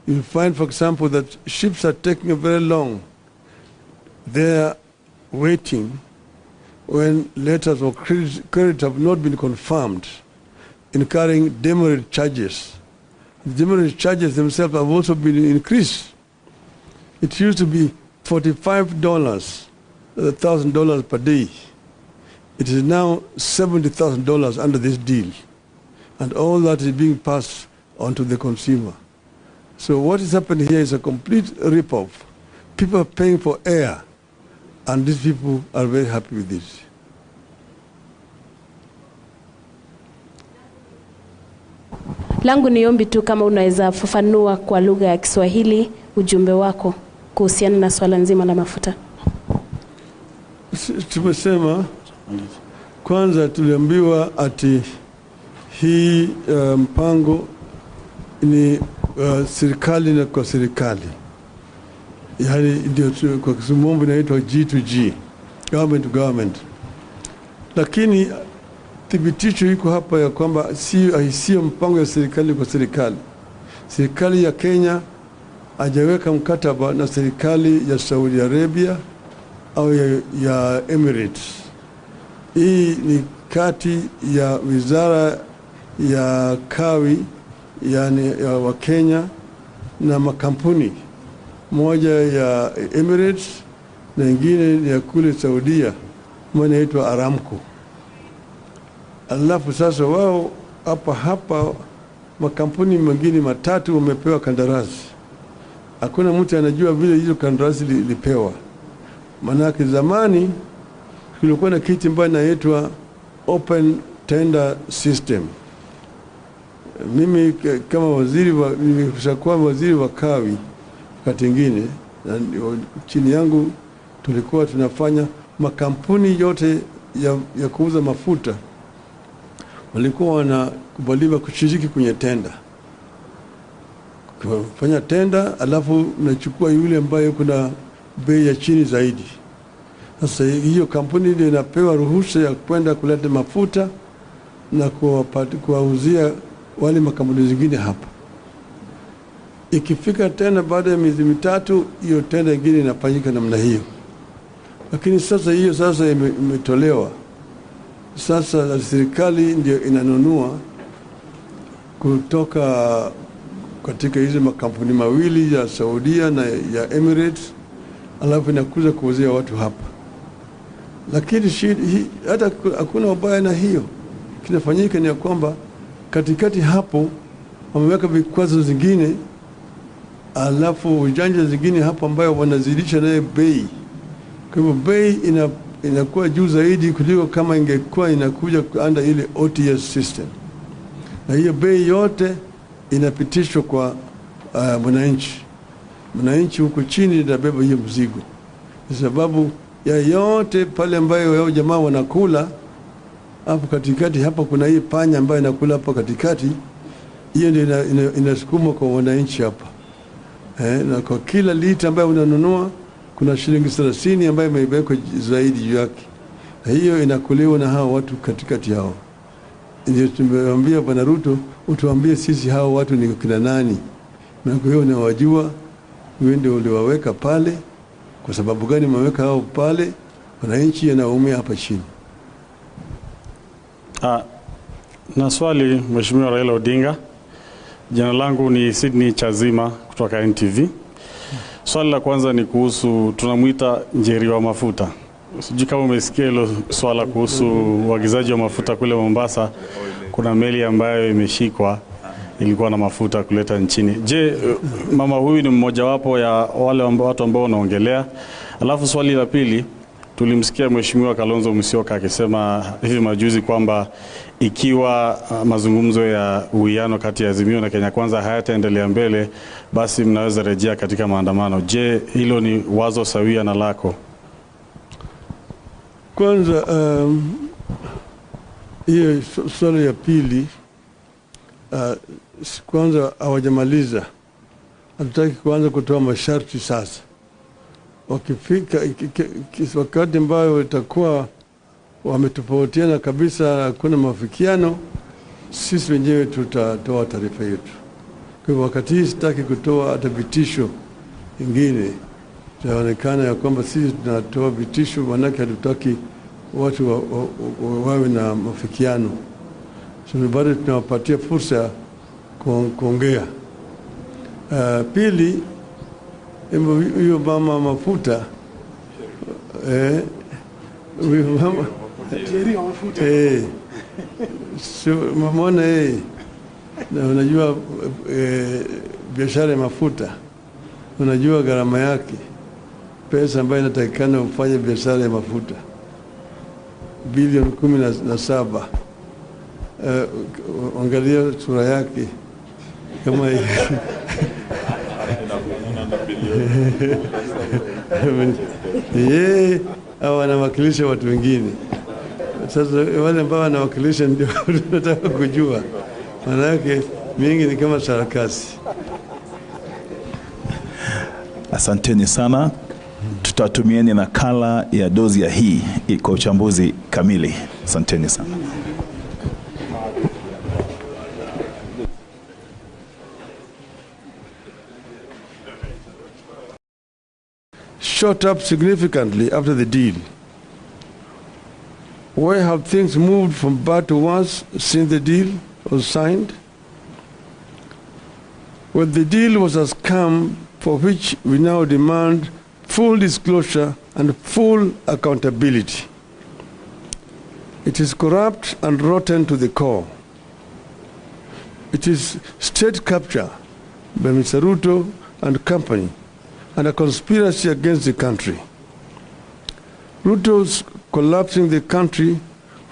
You'll find, for example, that ships are taking very long. They're waiting when letters of credit have not been confirmed, incurring demurrage charges. The demurrage charges themselves have also been increased. It used to be $45, $1,000 per day. It is now $70,000 under this deal. And all that is being passed on to the consumer. So what is happening here is a complete rip-off. People are paying for air, and these people are very happy with this. Langu ni ombi tu kama unaweza fafanua kwa lugha ya Kiswahili ujumbe wako kuhusiana na swala nzima la mafuta. Tumesema kwanza tuliambiwa ati hii mpango ni serikali na kwa serikali. Yaani ndio kwa Kiswahili inaitwa G2G, government to government. Lakini thibitisho iko hapa ya kwamba sio mpango ya serikali kwa serikali. Serikali ya Kenya hajaweka mkataba na serikali ya Saudi Arabia au ya Emirates. Hii ni kati ya wizara ya kawi, yani ya wa Kenya, na makampuni moja ya Emirates na ingine ya kule Saudia mwana inaitwa Aramco. Alafu sasa wao hapa makampuni mengine matatu wamepewa kandarasi. Hakuna mtu anajua vile hizo kandarasi lipewa. Manake zamani kulikuwa na kitu ambacho inaitwa open tender system. Mimi kama nimeshakuwa waziri wa kawi wakati mwingine, chini yangu tulikuwa tunafanya makampuni yote ya kuuza mafuta walikuwa wanakubaliwa kushiriki kwenye tenda. kufanya tenda, alafu unachukua yule ambaye kuna bei ya chini zaidi. Sasa hiyo kampuni ndio inapewa ruhusa ya kwenda kuleta mafuta na kuwauzia wale makampuni zingine hapa. Ikifika tena baada ya miezi mitatu, hiyo tenda nyingine inafanyika namna hiyo. Lakini sasa hiyo imetolewa. Sasa serikali ndio inanunua kutoka katika hizo makampuni mawili ya Saudia na ya Emirates, alafu inakuja kuuzia watu hapa. Lakini hata hakuna ubaya na hiyo. Kinafanyika ni ya kwamba katikati hapo wameweka vikwazo zingine, alafu ujanja zingine hapo ambayo wanazidisha naye bei. Kwa hivyo bei inakuwa juu zaidi kuliko kama ingekuwa inakuja under ile OTS system. Na hiyo bei yote inapitishwa kwa mwananchi. Mwananchi huko chini inabeba hiyo mzigo. Kwa sababu ya yote pale ambayo wao jamaa wanakula, hapo katikati hapa kuna hii panya ambayo inakula hapo katikati, hiyo ndio inasukuma kwa wananchi hapa. Na kwa kila lita ambayo unanunua kuna shilingi 30 ambayo imewekwa zaidi juu yake. Na hiyo inakuliwa na hao watu katikati yao. Ndio tumemwambia Bwana Ruto, utuambie sisi hao watu ni kina nani? Na kwa hiyo unawajua, wewe ndio uliwaweka pale. Kwa sababu gani umeweka hao pale? Wananchi wanaumia hapa chini. Na swali Mheshimiwa Raila Odinga. Jina langu ni Sydney Chazima kutoka NTV. Swali la kwanza ni kuhusu tunamuita njeri wa mafuta. Sijui kama umesikia hilo swala kuhusu uagizaji wa mafuta kule Mombasa. Kuna meli ambayo imeshikwa ilikuwa na mafuta kuleta nchini. Je, mama huyu ni mmoja wapo ya wale watu ambao wanaongelea? Alafu swali la pili, tulimsikia Mheshimiwa Kalonzo Musyoka akisema hivi majuzi kwamba ikiwa mazungumzo ya uwiano kati ya Azimio na Kenya Kwanza hayataendelea mbele, basi mnaweza rejea katika maandamano. Je, hilo ni wazo sawia na lako? Kwanza hiyo swali ya pili, kwanza hawajamaliza. Hatutaki kuanza kutoa masharti sasa. Wakifika wakati ambayo itakuwa wametofautiana kabisa, hakuna mafikiano, sisi wenyewe tutatoa taarifa yetu. Kwa hivyo wakati hii sitaki kutoa hata vitisho ingine. Itaonekana ya kwamba sisi tunatoa vitisho, manake hatutaki watu wawe na mafikiano. So bado tunawapatia fursa kuongea. Pili, hiyo mama mafuta, huyo mama mamona na unajua biashara ya mafuta, unajua gharama yake, pesa ambayo inatakikana ufanye biashara ya mafuta bilioni 17. Angalia sura yake kama yeye au anawakilisha watu wengine. Sasa wale ambao wanawakilisha ndio tunataka kujua, maana yake mingi ni kama sarakasi. Asanteni sana. Tutatumieni nakala ya dozi ya hii kwa uchambuzi kamili. Asanteni sana. Shot up significantly after the deal. Where have things moved from bad to worse since the deal was signed? Well, the deal was a scam for which we now demand full disclosure and full accountability. It is corrupt and rotten to the core. It is state capture by Mr. Ruto and company and a conspiracy against the country. Ruto's collapsing the country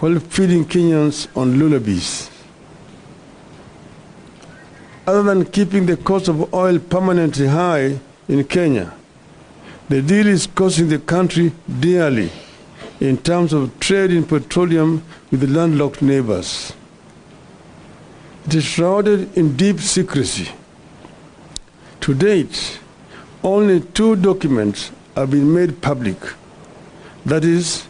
while feeding Kenyans on lullabies. Other than keeping the cost of oil permanently high in Kenya, the deal is costing the country dearly in terms of trade in petroleum with the landlocked neighbors. It is shrouded in deep secrecy. To date, only 2 documents have been made public. That is,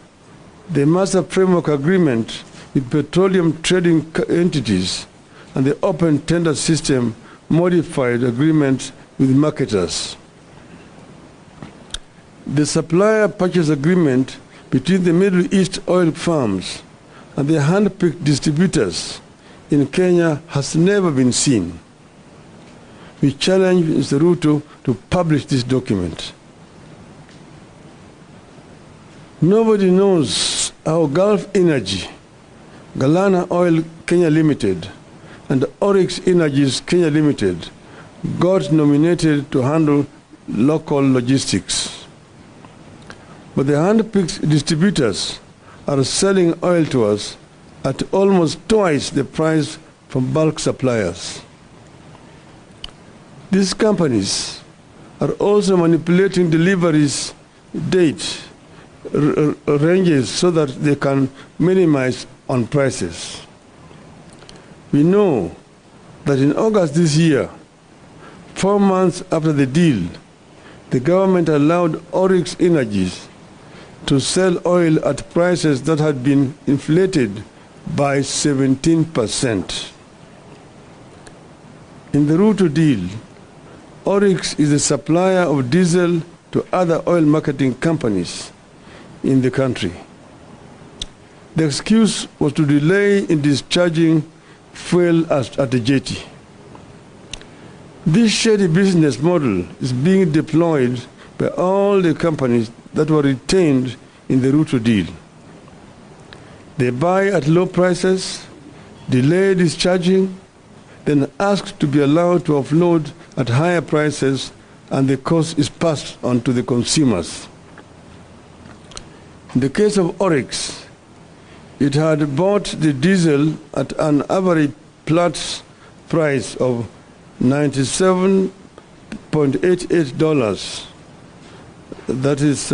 the Master Framework Agreement with petroleum trading entities and the Open Tender System Modified Agreement with marketers. The Supplier Purchase Agreement between the Middle East oil firms and the hand-picked distributors in Kenya has never been seen. We challenge Mr. Ruto to publish this document. Nobody knows how Gulf Energy, Galana Oil Kenya Limited, and Oryx Energies Kenya Limited got nominated to handle local logistics. But the hand-picked distributors are selling oil to us at almost twice the price from bulk suppliers. These companies are also manipulating deliveries date ranges so that they can minimize on prices. We know that in August this year, 4 months after the deal, the government allowed Oryx Energies to sell oil at prices that had been inflated by 17%. In the Ruto deal, Oryx is a supplier of diesel to other oil marketing companies in the country. The excuse was to delay in discharging fuel at the jetty. This shady business model is being deployed by all the companies that were retained in the Ruto deal. They buy at low prices, delay discharging, then ask to be allowed to offload at higher prices, and the cost is passed on to the consumers. In the case of Oryx, it had bought the diesel at an average Platts price of $97.88. That is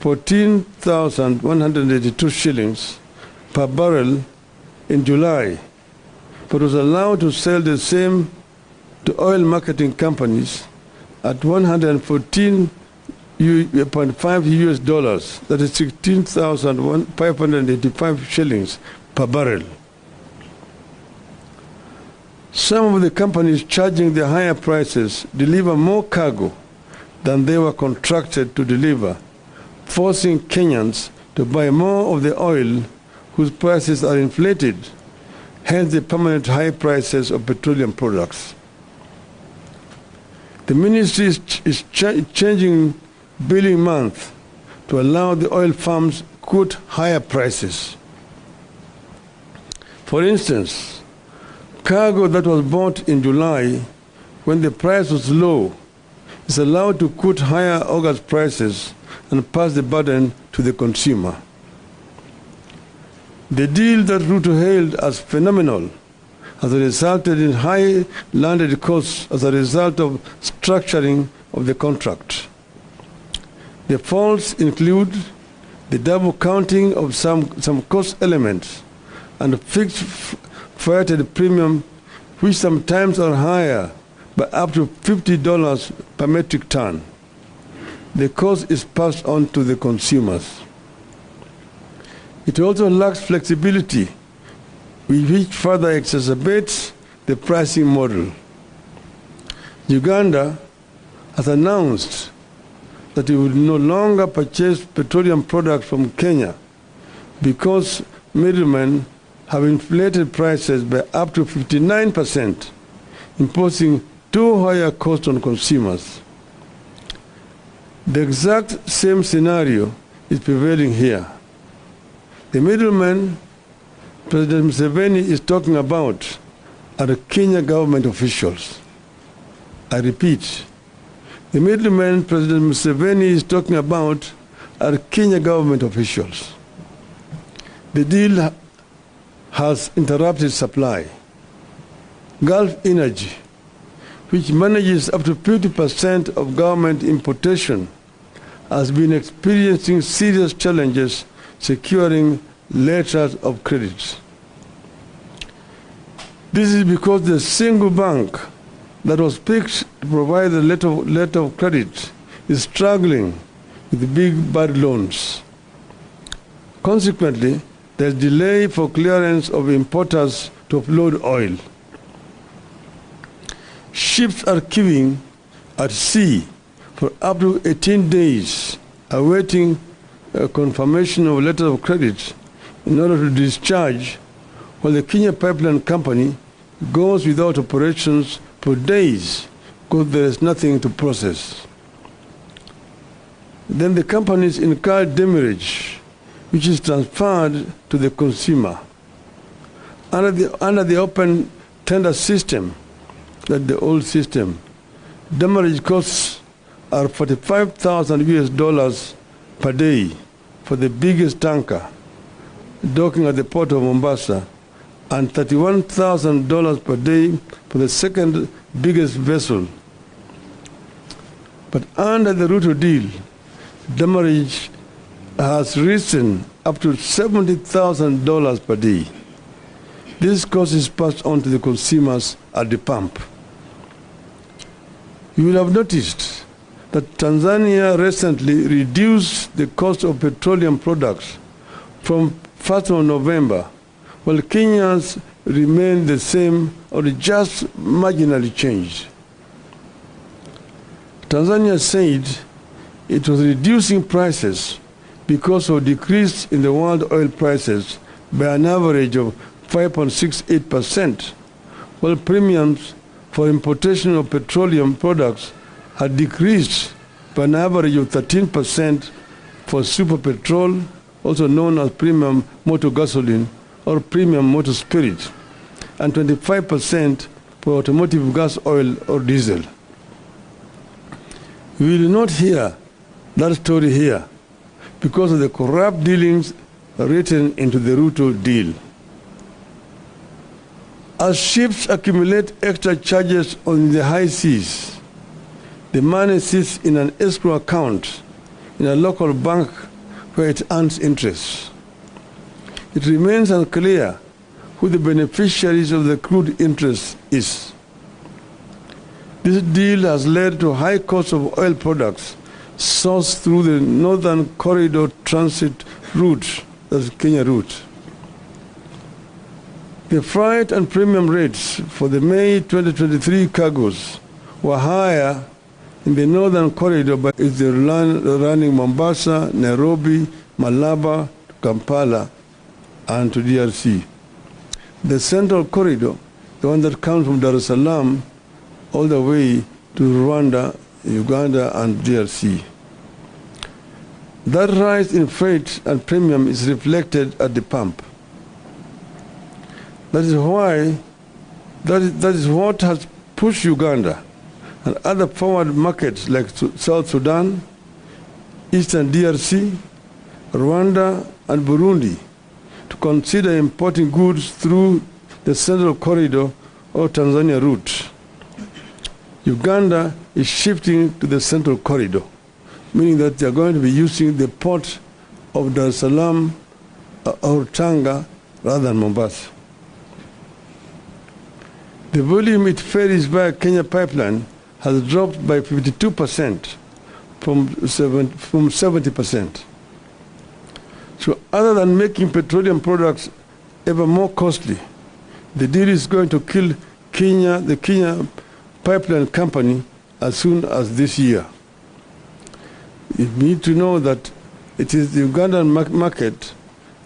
14,182 shillings per barrel in July, but was allowed to sell the same to oil marketing companies at $114.5 US dollars, that is 16,585 shillings per barrel. Some of the companies charging the higher prices deliver more cargo than they were contracted to deliver, forcing Kenyans to buy more of the oil whose prices are inflated, hence the permanent high prices of petroleum products. The ministry is changing billing month to allow the oil firms quote higher prices. For instance, cargo that was bought in July when the price was low is allowed to quote higher August prices and pass the burden to the consumer. The deal that Ruto hailed as phenomenal has resulted in high landed costs as a result of structuring of the contract. The faults include the double counting of some cost elements and fixed freighted premium, which sometimes are higher by up to $50 per metric ton. The cost is passed on to the consumers. It also lacks flexibility, which further exacerbates the pricing model. Uganda has announced that it will no longer purchase petroleum products from Kenya because middlemen have inflated prices by up to 59%, imposing too high a cost on consumers. The exact same scenario is prevailing here. The middlemen President Museveni is talking about are Kenya government officials. I repeat, the middlemen President Museveni is talking about are Kenya government officials. The deal has interrupted supply. Gulf Energy, which manages up to 50% of government importation, has been experiencing serious challenges securing letters of credit. This is because the single bank that was picked to provide the letter of credit is struggling with the big bad loans. Consequently, there is delay for clearance of importers to offload oil. Ships are queuing at sea for up to 18 days, awaiting a confirmation of letter of credit in order to discharge, while the Kenya Pipeline Company goes without operations for days because there is nothing to process. Then the companies incur demurrage, which is transferred to the consumer. Under the open tender system, that's the old system, demurrage costs are $45,000 per day for the biggest tanker docking at the port of Mombasa, and $31,000 per day for the second biggest vessel. But under the Ruto deal, demurrage has risen up to $70,000 per day. This cost is passed on to the consumers at the pump. You will have noticed that Tanzania recently reduced the cost of petroleum products from 1st of November, while Kenya's remain the same or just marginally changed. Tanzania said it was reducing prices because of decrease in the world oil prices by an average of 5.68%, while premiums for importation of petroleum products had decreased by an average of 13% for super petrol, also known as premium motor gasoline or premium motor spirit, and 25% for automotive gas oil or diesel. We will not hear that story here because of the corrupt dealings written into the Ruto deal. As ships accumulate extra charges on the high seas, the money sits in an escrow account in a local bank where it earns interest. It remains unclear who the beneficiaries of the accrued interest is. This deal has led to high cost of oil products sourced through the Northern Corridor transit route, that's Kenya route. The freight and premium rates for the May 2023 cargoes were higher in the Northern Corridor, but it's running Mombasa, Nairobi, Malaba, Kampala, and to DRC. The Central Corridor, the one that comes from Dar es Salaam all the way to Rwanda, Uganda, and DRC. That rise in freight and premium is reflected at the pump. That is why, that is what has pushed Uganda and other forward markets like South Sudan, Eastern DRC, Rwanda, and Burundi to consider importing goods through the Central Corridor or Tanzania route. Uganda is shifting to the Central Corridor, meaning that they are going to be using the port of Dar es Salaam or Tanga rather than Mombasa. The volume it ferries via Kenya Pipeline has dropped by 52% from 70%. So other than making petroleum products ever more costly, the deal is going to kill the Kenya Pipeline Company as soon as this year. You need to know that it is the Ugandan market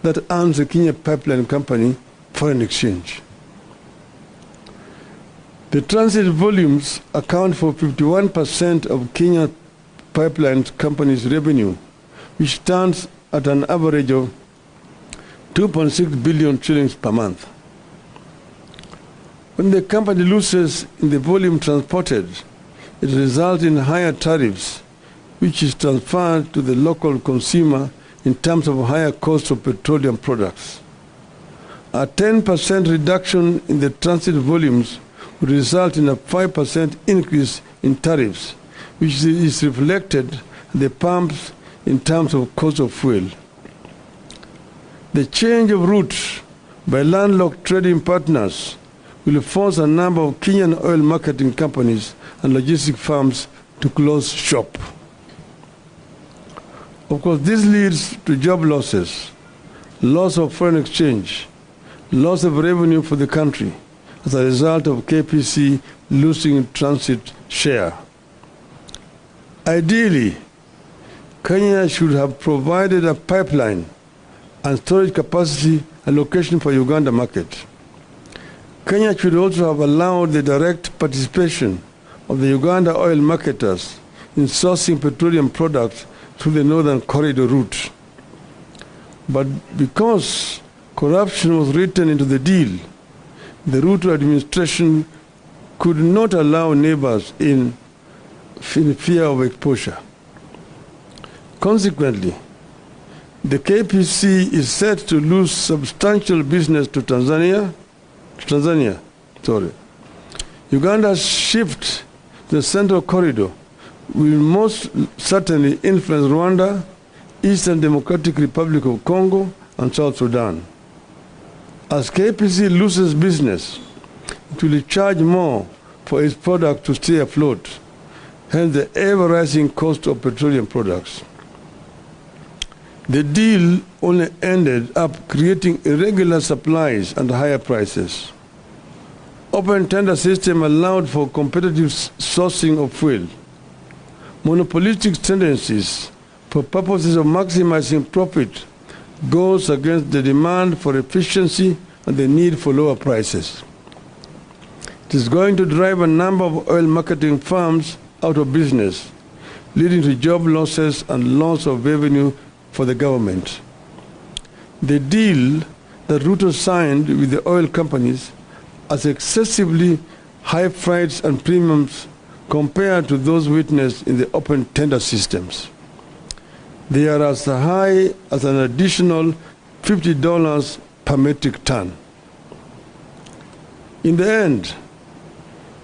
that earns the Kenya Pipeline Company foreign exchange. The transit volumes account for 51% of Kenya Pipeline Company's revenue, which stands at an average of 2.6 billion shillings per month. When the company loses in the volume transported, it results in higher tariffs, which is transferred to the local consumer in terms of higher cost of petroleum products. A 10% reduction in the transit volumes would result in a 5% increase in tariffs, which is reflected at the pumps in terms of cost of fuel. The change of route by landlocked trading partners will force a number of Kenyan oil marketing companies and logistic firms to close shop. Of course, this leads to job losses, loss of foreign exchange, loss of revenue for the country as a result of KPC losing transit share. Ideally, Kenya should have provided a pipeline and storage capacity allocation for Uganda market. Kenya should also have allowed the direct participation of the Uganda oil marketers in sourcing petroleum products through the Northern Corridor route. But because corruption was written into the deal, the Ruto administration could not allow neighbors in fear of exposure. Consequently, the KPC is set to lose substantial business to Tanzania. Uganda's shift to the Central Corridor will most certainly influence Rwanda, Eastern Democratic Republic of Congo, and South Sudan. As KPC loses business, it will charge more for its product to stay afloat, hence the ever-rising cost of petroleum products. The deal only ended up creating irregular supplies and higher prices. Open tender system allowed for competitive sourcing of fuel. Monopolistic tendencies for purposes of maximizing profit goes against the demand for efficiency and the need for lower prices. It is going to drive a number of oil marketing firms out of business, leading to job losses and loss of revenue for the government. The deal that Ruto signed with the oil companies has excessively high freights and premiums compared to those witnessed in the open tender systems. They are as high as an additional $50 per metric ton. In the end,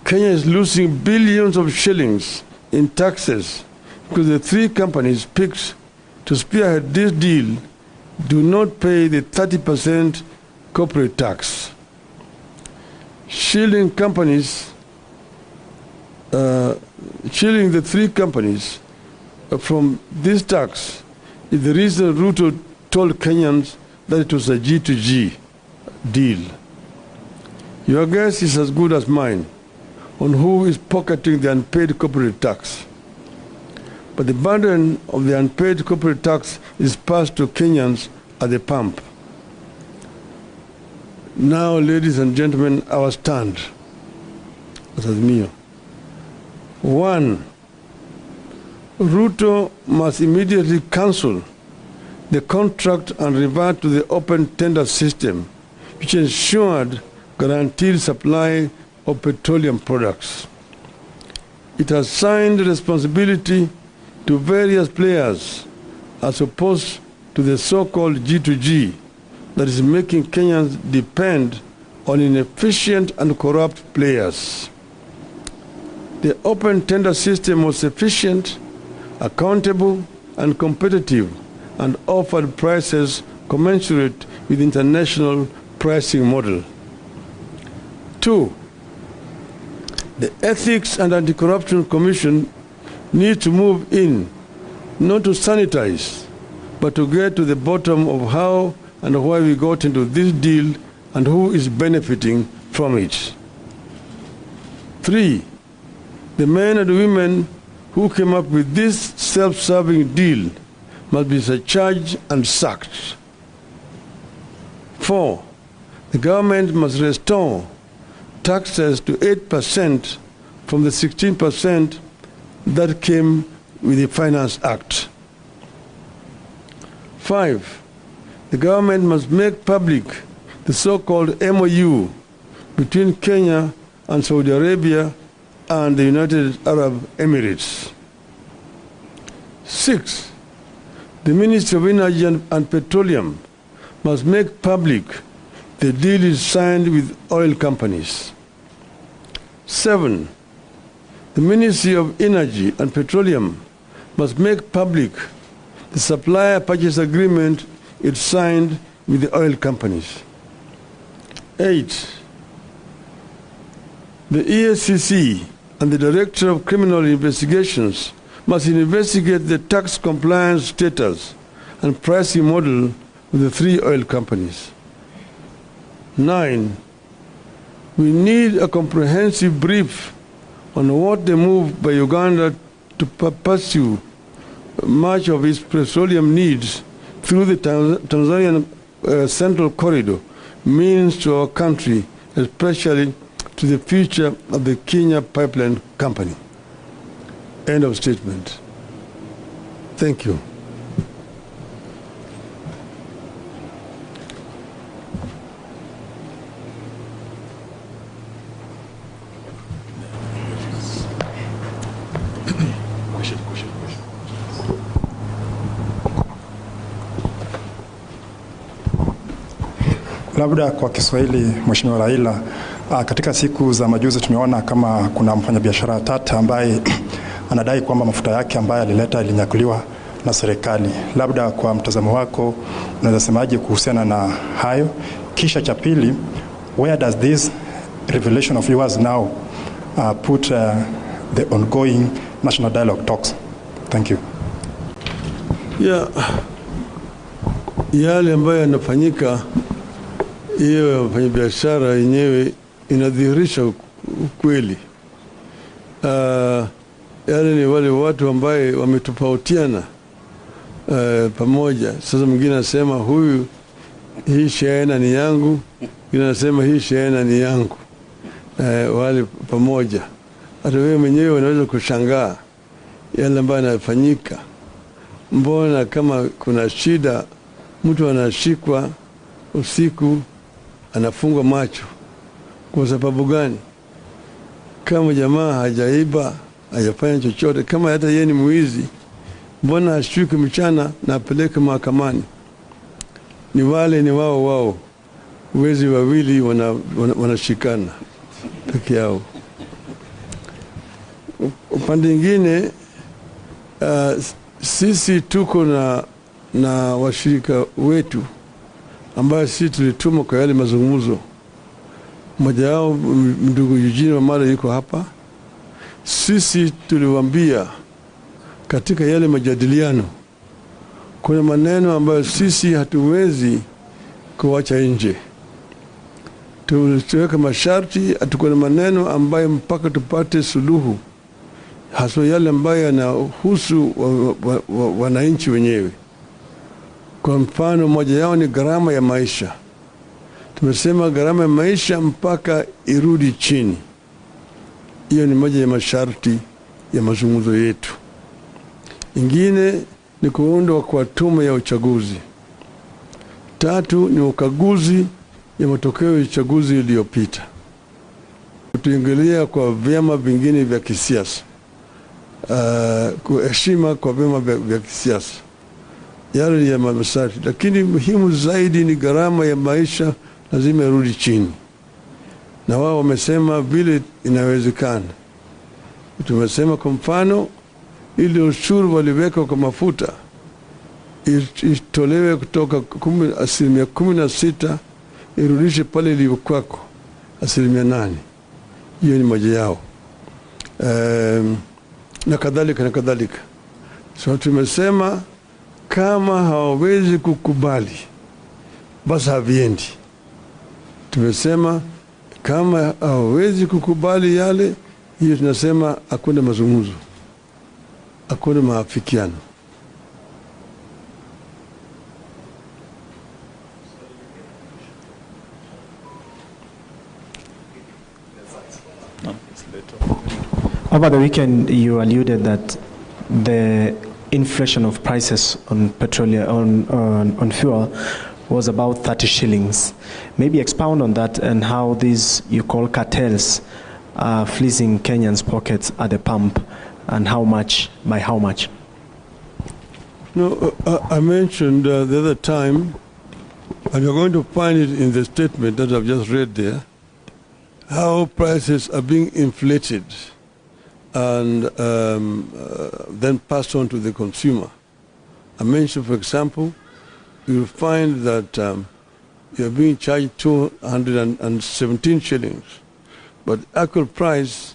Kenya is losing billions of shillings in taxes because the three companies picked to spearhead this deal do not pay the 30% corporate tax. Shielding the three companies from this tax is the reason Ruto told Kenyans that it was a G2G deal. Your guess is as good as mine on who is pocketing the unpaid corporate tax. But the burden of the unpaid corporate tax is passed to Kenyans at the pump. Now, ladies and gentlemen, our stand as Azimio. 1. Ruto must immediately cancel the contract and revert to the open tender system, which ensured guaranteed supply of petroleum products. It has assigned responsibility to various players as opposed to the so-called G2G that is making Kenyans depend on inefficient and corrupt players. The open tender system was efficient, accountable, and competitive, and offered prices commensurate with the international pricing model. 2. The Ethics and Anti-Corruption Commission needs to move in, not to sanitize, but to get to the bottom of how and why we got into this deal and who is benefiting from it. 3. The men and women who came up with this self-serving deal must be surcharged and sacked. 4. The government must restore taxes to 8% from the 16% that came with the Finance Act. 5. The government must make public the so-called MOU between Kenya and Saudi Arabia and the United Arab Emirates. 6. The Ministry of Energy and Petroleum must make public the deal is signed with oil companies. 7. The Ministry of Energy and Petroleum must make public the supplier purchase agreement it signed with the oil companies. 8. The EACC and the Director of Criminal Investigations must investigate the tax compliance status and pricing model of the 3 oil companies. 9. We need a comprehensive brief on what the move by Uganda to pursue much of its petroleum needs through the Tanzanian Central Corridor means to our country, especially to the future of the Kenya Pipeline Company. End of statement. Thank you. Labda kwa Kiswahili, Mheshimiwa Raila, katika siku za majuzi tumeona kama kuna mfanyabiashara tata ambaye anadai kwamba mafuta yake ambayo alileta ilinyakuliwa na serikali. Labda kwa mtazamo wako unaweza semaje kuhusiana na hayo? Kisha cha pili, where does this revelation of yours now put the ongoing national dialogue talks? Thank you. Yeah. Yale ambayo yanafanyika, hiyo wafanyabiashara yenyewe inadhihirisha ukweli. Yale ni wale watu ambaye wametofautiana pamoja. Sasa mwingine anasema huyu, hii shehena ni yangu, mwingine anasema hii shehena ni yangu. Wale pamoja. Hata wewe mwenyewe unaweza kushangaa yale ambayo yanafanyika. Mbona kama kuna shida, mtu anashikwa usiku anafungwa macho? Kwa sababu gani? Kama jamaa hajaiba, hajafanya chochote, kama hata yeye ni mwizi, mbona ashikwe mchana na apeleke mahakamani? Ni wale ni wao wezi wawili wanashikana peke yao. Upande mwingine, sisi tuko na washirika wetu ambayo sisi tulituma kwa yale mazungumzo. Mmoja wao ndugu Eugene Wamala yuko hapa. Sisi tuliwaambia katika yale majadiliano kuna maneno ambayo sisi hatuwezi kuacha nje. Tuliweka masharti, hatuko na maneno ambayo mpaka tupate suluhu, hasa yale ambayo yanahusu wananchi wenyewe. Kwa mfano, moja yao ni gharama ya maisha. Tumesema gharama ya maisha mpaka irudi chini. Hiyo ni moja ya masharti ya mazungumzo yetu. Ingine ni kuundwa kwa tume ya uchaguzi. 3 ni ukaguzi ya matokeo ya uchaguzi uliopita. Tuingilia kwa vyama vingine vya kisiasa. Kuheshima kwa vyama vya kisiasa. Yale ya masharti. Lakini muhimu zaidi ni gharama ya maisha lazima irudi chini. Na wao wamesema vile inawezekana. Tumesema kwa mfano, ile ushuru waliweka kwa mafuta itolewe kutoka 16% irudishe pale iliyokuwako 8%. Hiyo ni moja yao. Na kadhalika. So tumesema kama hawawezi kukubali basi haviendi. Tumesema kama hawawezi kukubali yale, hiyo tunasema hakuna mazungumzo, hakuna maafikiano. Over the weekend, you alluded that the inflation of prices on petroleum, on fuel, was about 30 shillings. Maybe expound on that and how these you call cartels are fleecing Kenyans' pockets at the pump, and how much, by how much? No, I mentioned the other time, and you're going to find it in the statement that I've just read there, how prices are being inflated and then passed on to the consumer. I mentioned, for example, you'll find that you're being charged 217 shillings but actual price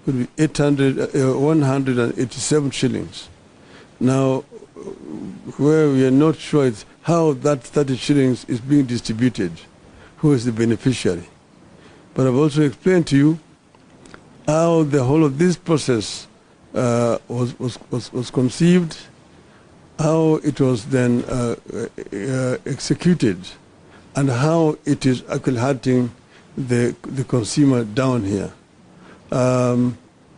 would be 187 shillings. Now, where we are not sure is how that 30 shillings is being distributed, who is the beneficiary. But I've also explained to you how the whole of this process was conceived, how it was then executed, and how it is actually hurting the consumer down here.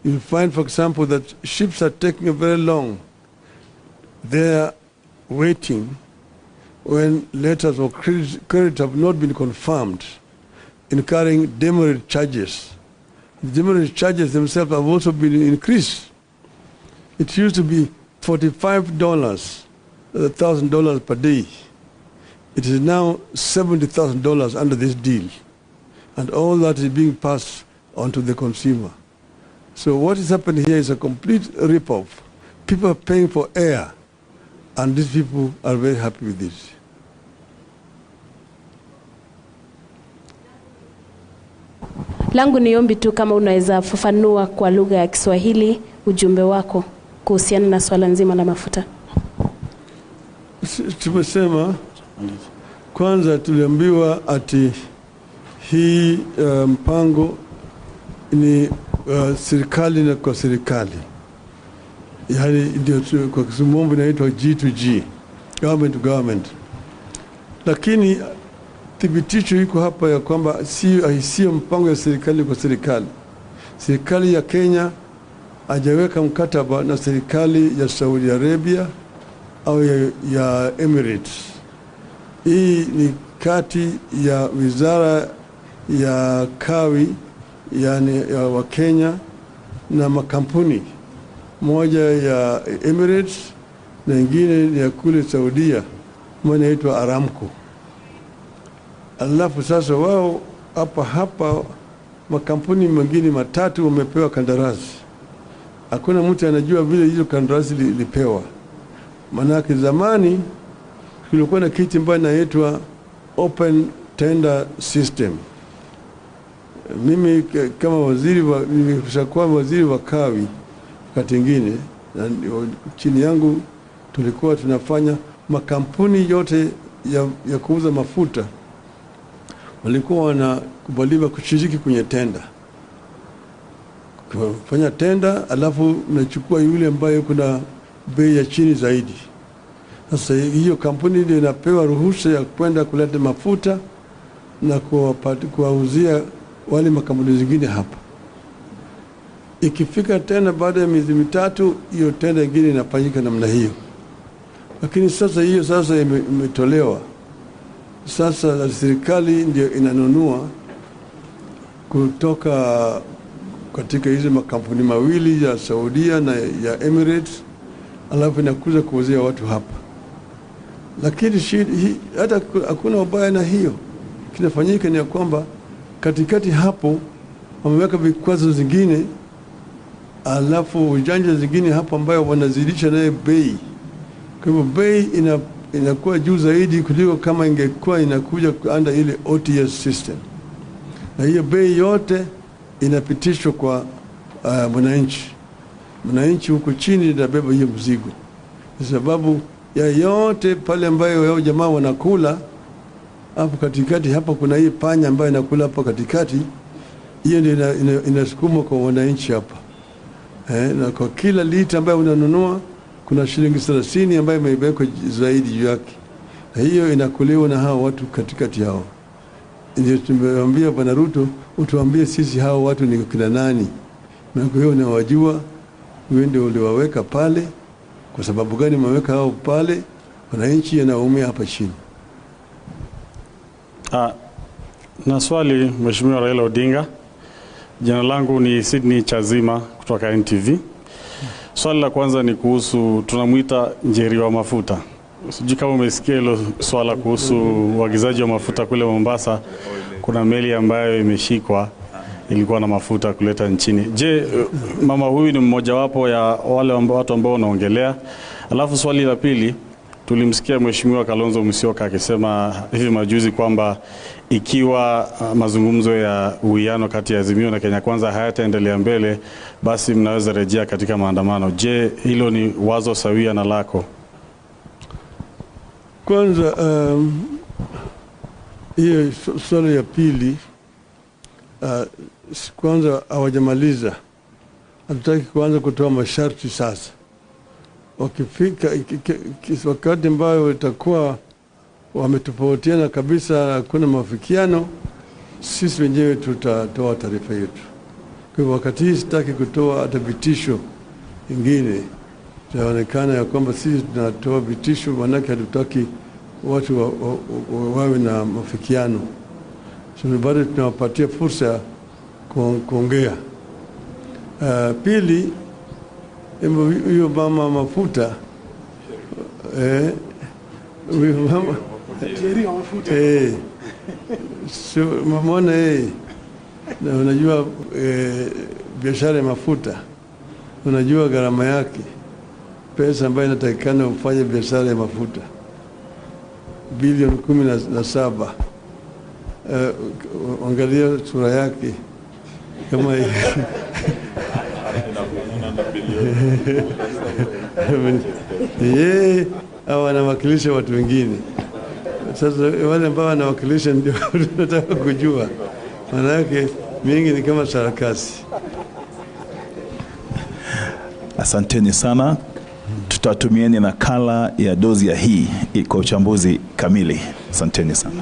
You'll find, for example, that ships are taking very long. They're waiting when letters of credit have not been confirmed, incurring demerit charges. The demerit charges themselves have also been increased. It used to be $45, $1,000 per day. It is now $70,000 under this deal. And all that is being passed on to the consumer. So what is happening here is a complete rip-off. People are paying for air, and these people are very happy with this. Langu ni ombi tu kama unaweza fafanua kwa lugha ya Kiswahili ujumbe wako kuhusiana na swala nzima la mafuta. Tumesema kwanza tuliambiwa ati hii mpango ni serikali na kwa serikali. Yaani ndio kwa Kiswahili inaitwa G2G, government to government. Lakini thibitisho iko hapa ya kwamba sio mpango ya serikali kwa serikali. Serikali ya Kenya hajaweka mkataba na serikali ya Saudi Arabia au ya Emirates. Hii ni kati ya wizara ya kawi, yani ya wa Kenya, na makampuni moja ya Emirates na ingine ya kule Saudia mwana inaitwa Aramco. Alafu sasa wao hapa makampuni mengine matatu wamepewa kandarasi. Hakuna mtu anajua vile hizo kandarasi lipewa. Manake zamani kulikuwa na kitu ambacho inaitwa open tender system. Mimi kama nimeshakuwa waziri wa kawi wakati mwingine, na chini yangu tulikuwa tunafanya makampuni yote ya kuuza mafuta walikuwa wanakubaliwa kushiriki kwenye tenda. Kufanya tenda, alafu unachukua yule ambaye kuna bei ya chini zaidi. Sasa hiyo kampuni ndio inapewa ruhusa ya kwenda kuleta mafuta na kuwauzia wale makampuni zingine hapa. Ikifika tena baada ya miezi mitatu, hiyo tenda nyingine inafanyika namna hiyo. Lakini sasa hiyo imetolewa. Sasa serikali ndio inanunua kutoka katika hizo makampuni mawili ya Saudia na ya Emirates, alafu inakuja kuuzia watu hapa. Lakini hata hakuna ubaya na hiyo. Kinafanyika ni kwamba katikati hapo wameweka vikwazo zingine, alafu ujanja zingine hapo ambayo wanazidisha naye bei. Kwa hivyo bei inakuwa juu zaidi kuliko kama ingekuwa inakuja under ile OTS system. Na hiyo bei yote inapitishwa kwa mwananchi. Mwananchi huko chini inabeba hiyo mzigo. Kwa sababu ya yote pale ambayo yao jamaa wanakula hapo katikati, hapa kuna hii panya ambayo inakula hapo katikati, hiyo ndio inasukumwa kwa wananchi hapa. Na kwa kila lita ambayo unanunua kuna shilingi 30 ambayo imewekwa zaidi juu yake. Na hiyo inakuliwa na hao watu katikati yao. Ndio tumemwambia Bwana Ruto, utuambie sisi hao watu ni kina nani? Na kwa hiyo unawajua, wewe ndio uliwaweka pale. Kwa sababu gani umeweka hao pale? Wananchi wanaumia hapa chini. Na swali Mheshimiwa Raila Odinga. Jina langu ni Sydney Chazima kutoka NTV. Swali la kwanza ni kuhusu tunamuita njeri wa mafuta. Sijui kama umesikia hilo swala kuhusu uagizaji wa mafuta kule Mombasa. Kuna meli ambayo imeshikwa ilikuwa na mafuta kuleta nchini. Je, mama huyu ni mmoja wapo ya wale watu ambao wanaongelea? Alafu swali la pili, Tulimsikia Mheshimiwa Kalonzo Musyoka akisema hivi majuzi kwamba ikiwa mazungumzo ya uwiano kati ya Azimio na Kenya Kwanza hayataendelea mbele, basi mnaweza rejea katika maandamano. Je, hilo ni wazo sawia na lako? Kwanza hiyo swali ya pili, kwanza hawajamaliza. Hatutaki kuanza kutoa masharti sasa. Wakifika wakati ambayo itakuwa wametofautiana kabisa, hakuna mafikiano, sisi wenyewe tutatoa taarifa yetu. Kwa hivyo wakati hii sitaki kutoa hata vitisho ingine. Itaonekana ya kwamba sisi tunatoa vitisho, manake hatutaki watu wawe na mafikiano. So bado tunawapatia fursa kuongea. Pili, hiyo mama mafuta, huyo mama so mamona na unajua biashara ya mafuta, unajua gharama yake, pesa ambayo inatakikana ufanye biashara ya mafuta bilioni 17. Angalia sura yake kama yeye au anawakilisha watu wengine. Sasa wale ambao wanawakilisha ndio tunataka kujua, maana yake mingi ni kama sarakasi. Asanteni sana. Tutatumieni nakala ya dozi ya hii kwa uchambuzi kamili. Asanteni sana.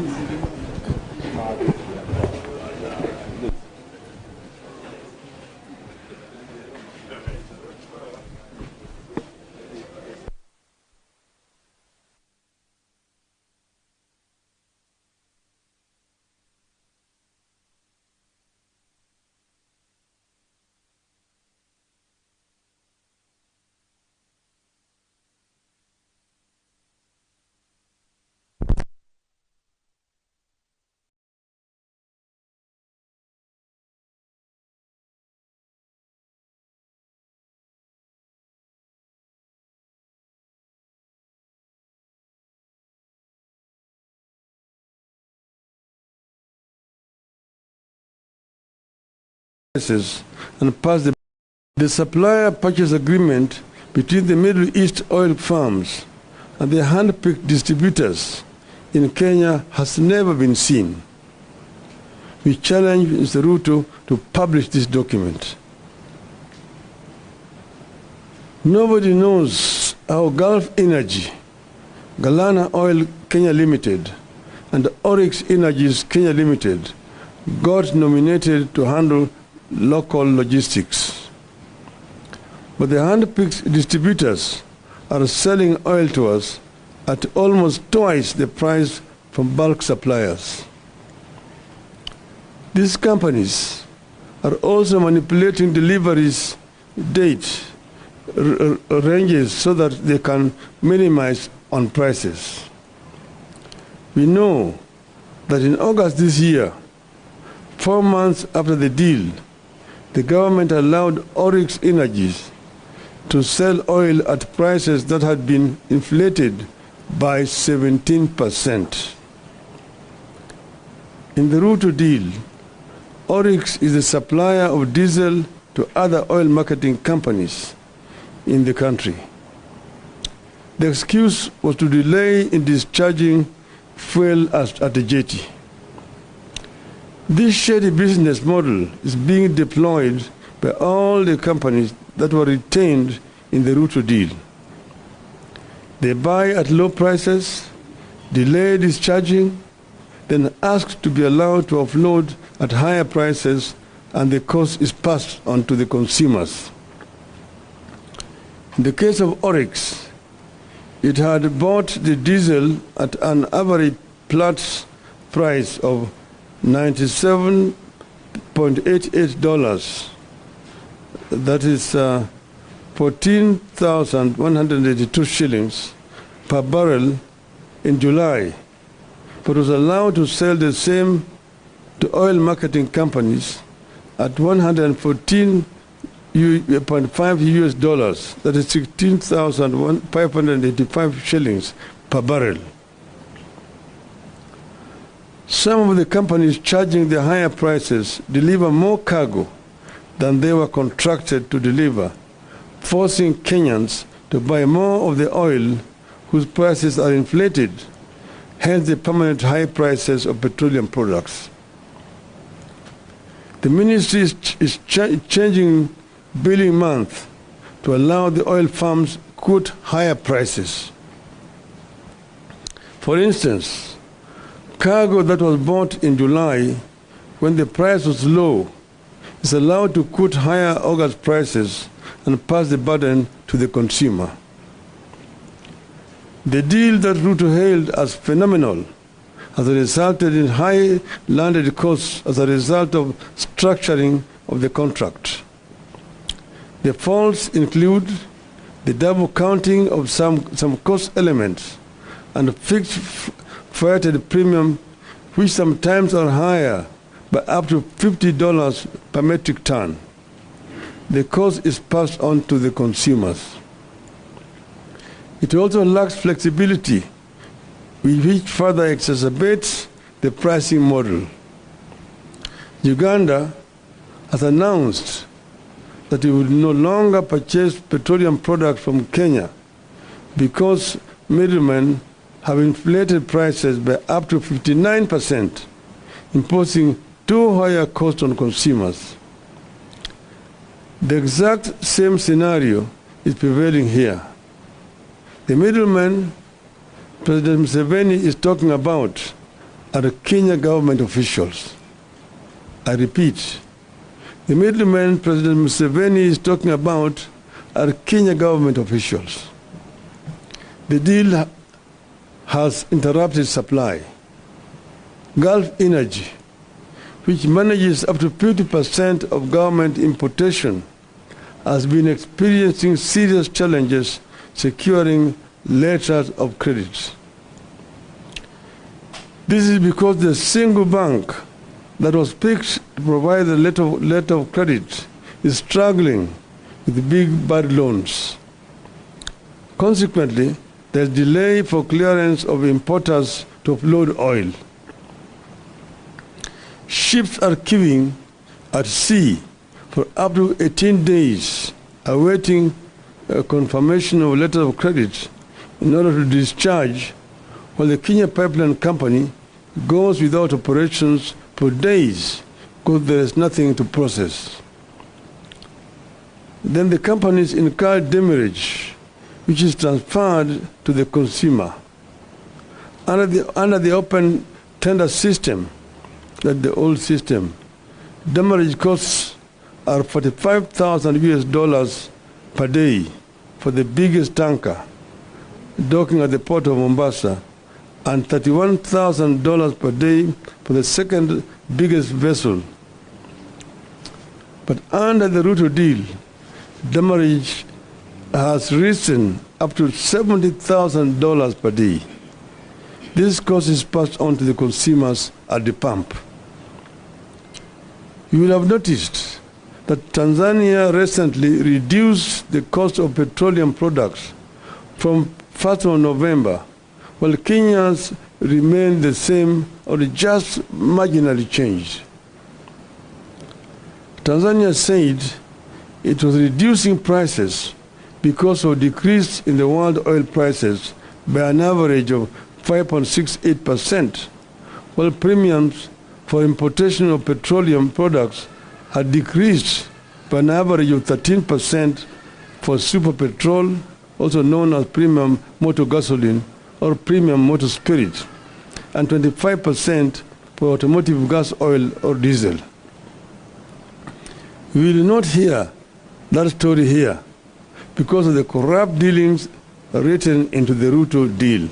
And pass the supplier purchase agreement between the Middle East oil firms and the hand-picked distributors in Kenya has never been seen. We challenge Mr. Ruto to publish this document. Nobody knows how Gulf Energy, Galana Oil Kenya Limited, and Oryx Energies Kenya Limited got nominated to handle local logistics. But the hand-picked distributors are selling oil to us at almost twice the price from bulk suppliers. These companies are also manipulating deliveries date ranges so that they can minimize on prices. We know that in August this year, 4 months after the deal, the government allowed Oryx Energies to sell oil at prices that had been inflated by 17%. In the Ruto deal, Oryx is a supplier of diesel to other oil marketing companies in the country. The excuse was to delay in discharging fuel at the jetty. This shady business model is being deployed by all the companies that were retained in the Ruto deal. They buy at low prices, delay discharging, then ask to be allowed to offload at higher prices, and the cost is passed on to the consumers. In the case of Oryx, it had bought the diesel at an average Platts price of $97.88. That is 14,182 shillings per barrel in July, but was allowed to sell the same to oil marketing companies at $114.5 US, that is 16,585 shillings per barrel. Some of the companies charging the higher prices deliver more cargo than they were contracted to deliver, forcing Kenyans to buy more of the oil whose prices are inflated, hence the permanent high prices of petroleum products. The ministry is changing billing month to allow the oil firms quote higher prices. For instance, cargo that was bought in July when the price was low is allowed to quote higher August prices and pass the burden to the consumer. The deal that Ruto hailed as phenomenal has resulted in high landed costs as a result of structuring of the contract. The faults include the double counting of some cost elements and fixed freighted premium, which sometimes are higher by up to $50 per metric ton. The cost is passed on to the consumers. It also lacks flexibility, which further exacerbates the pricing model. Uganda has announced that it will no longer purchase petroleum products from Kenya because middlemen have inflated prices by up to 59%, imposing too high a cost on consumers. The exact same scenario is prevailing here. The middlemen President Museveni is talking about are the Kenya government officials. I repeat, the middlemen President Museveni is talking about are Kenya government officials. The deal has interrupted supply. Gulf Energy, which manages up to 50% of government importation, has been experiencing serious challenges securing letters of credit. This is because the single bank that was picked to provide the letter of credit is struggling with big bad loans. Consequently, there is delay for clearance of importers to offload oil. Ships are queuing at sea for up to 18 days, awaiting a confirmation of letter of credit in order to discharge, while the Kenya Pipeline Company goes without operations for days because there is nothing to process. Then the companies incur demurrage, which is transferred to the consumer. Under the open tender system, that's the old system, demurrage costs are $45,000 per day for the biggest tanker docking at the port of Mombasa, and $31,000 per day for the second biggest vessel. But under the Ruto deal, demurrage has risen up to $70,000 per day. This cost is passed on to the consumers at the pump. You will have noticed that Tanzania recently reduced the cost of petroleum products from 1st of November, while Kenya's remain the same or just marginally changed. Tanzania said it was reducing prices because of decrease in the world oil prices by an average of 5.68%, while premiums for importation of petroleum products had decreased by an average of 13% for super petrol, also known as premium motor gasoline or premium motor spirit, and 25% for automotive gas oil or diesel. We will not hear that story here because of the corrupt dealings written into the Ruto deal.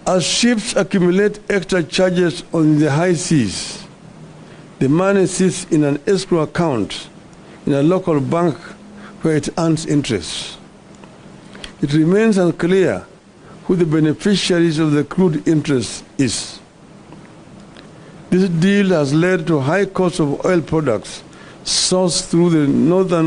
As ships accumulate extra charges on the high seas, the money sits in an escrow account in a local bank where it earns interest. It remains unclear who the beneficiaries of the accrued interest is. This deal has led to high costs of oil products sourced through the northern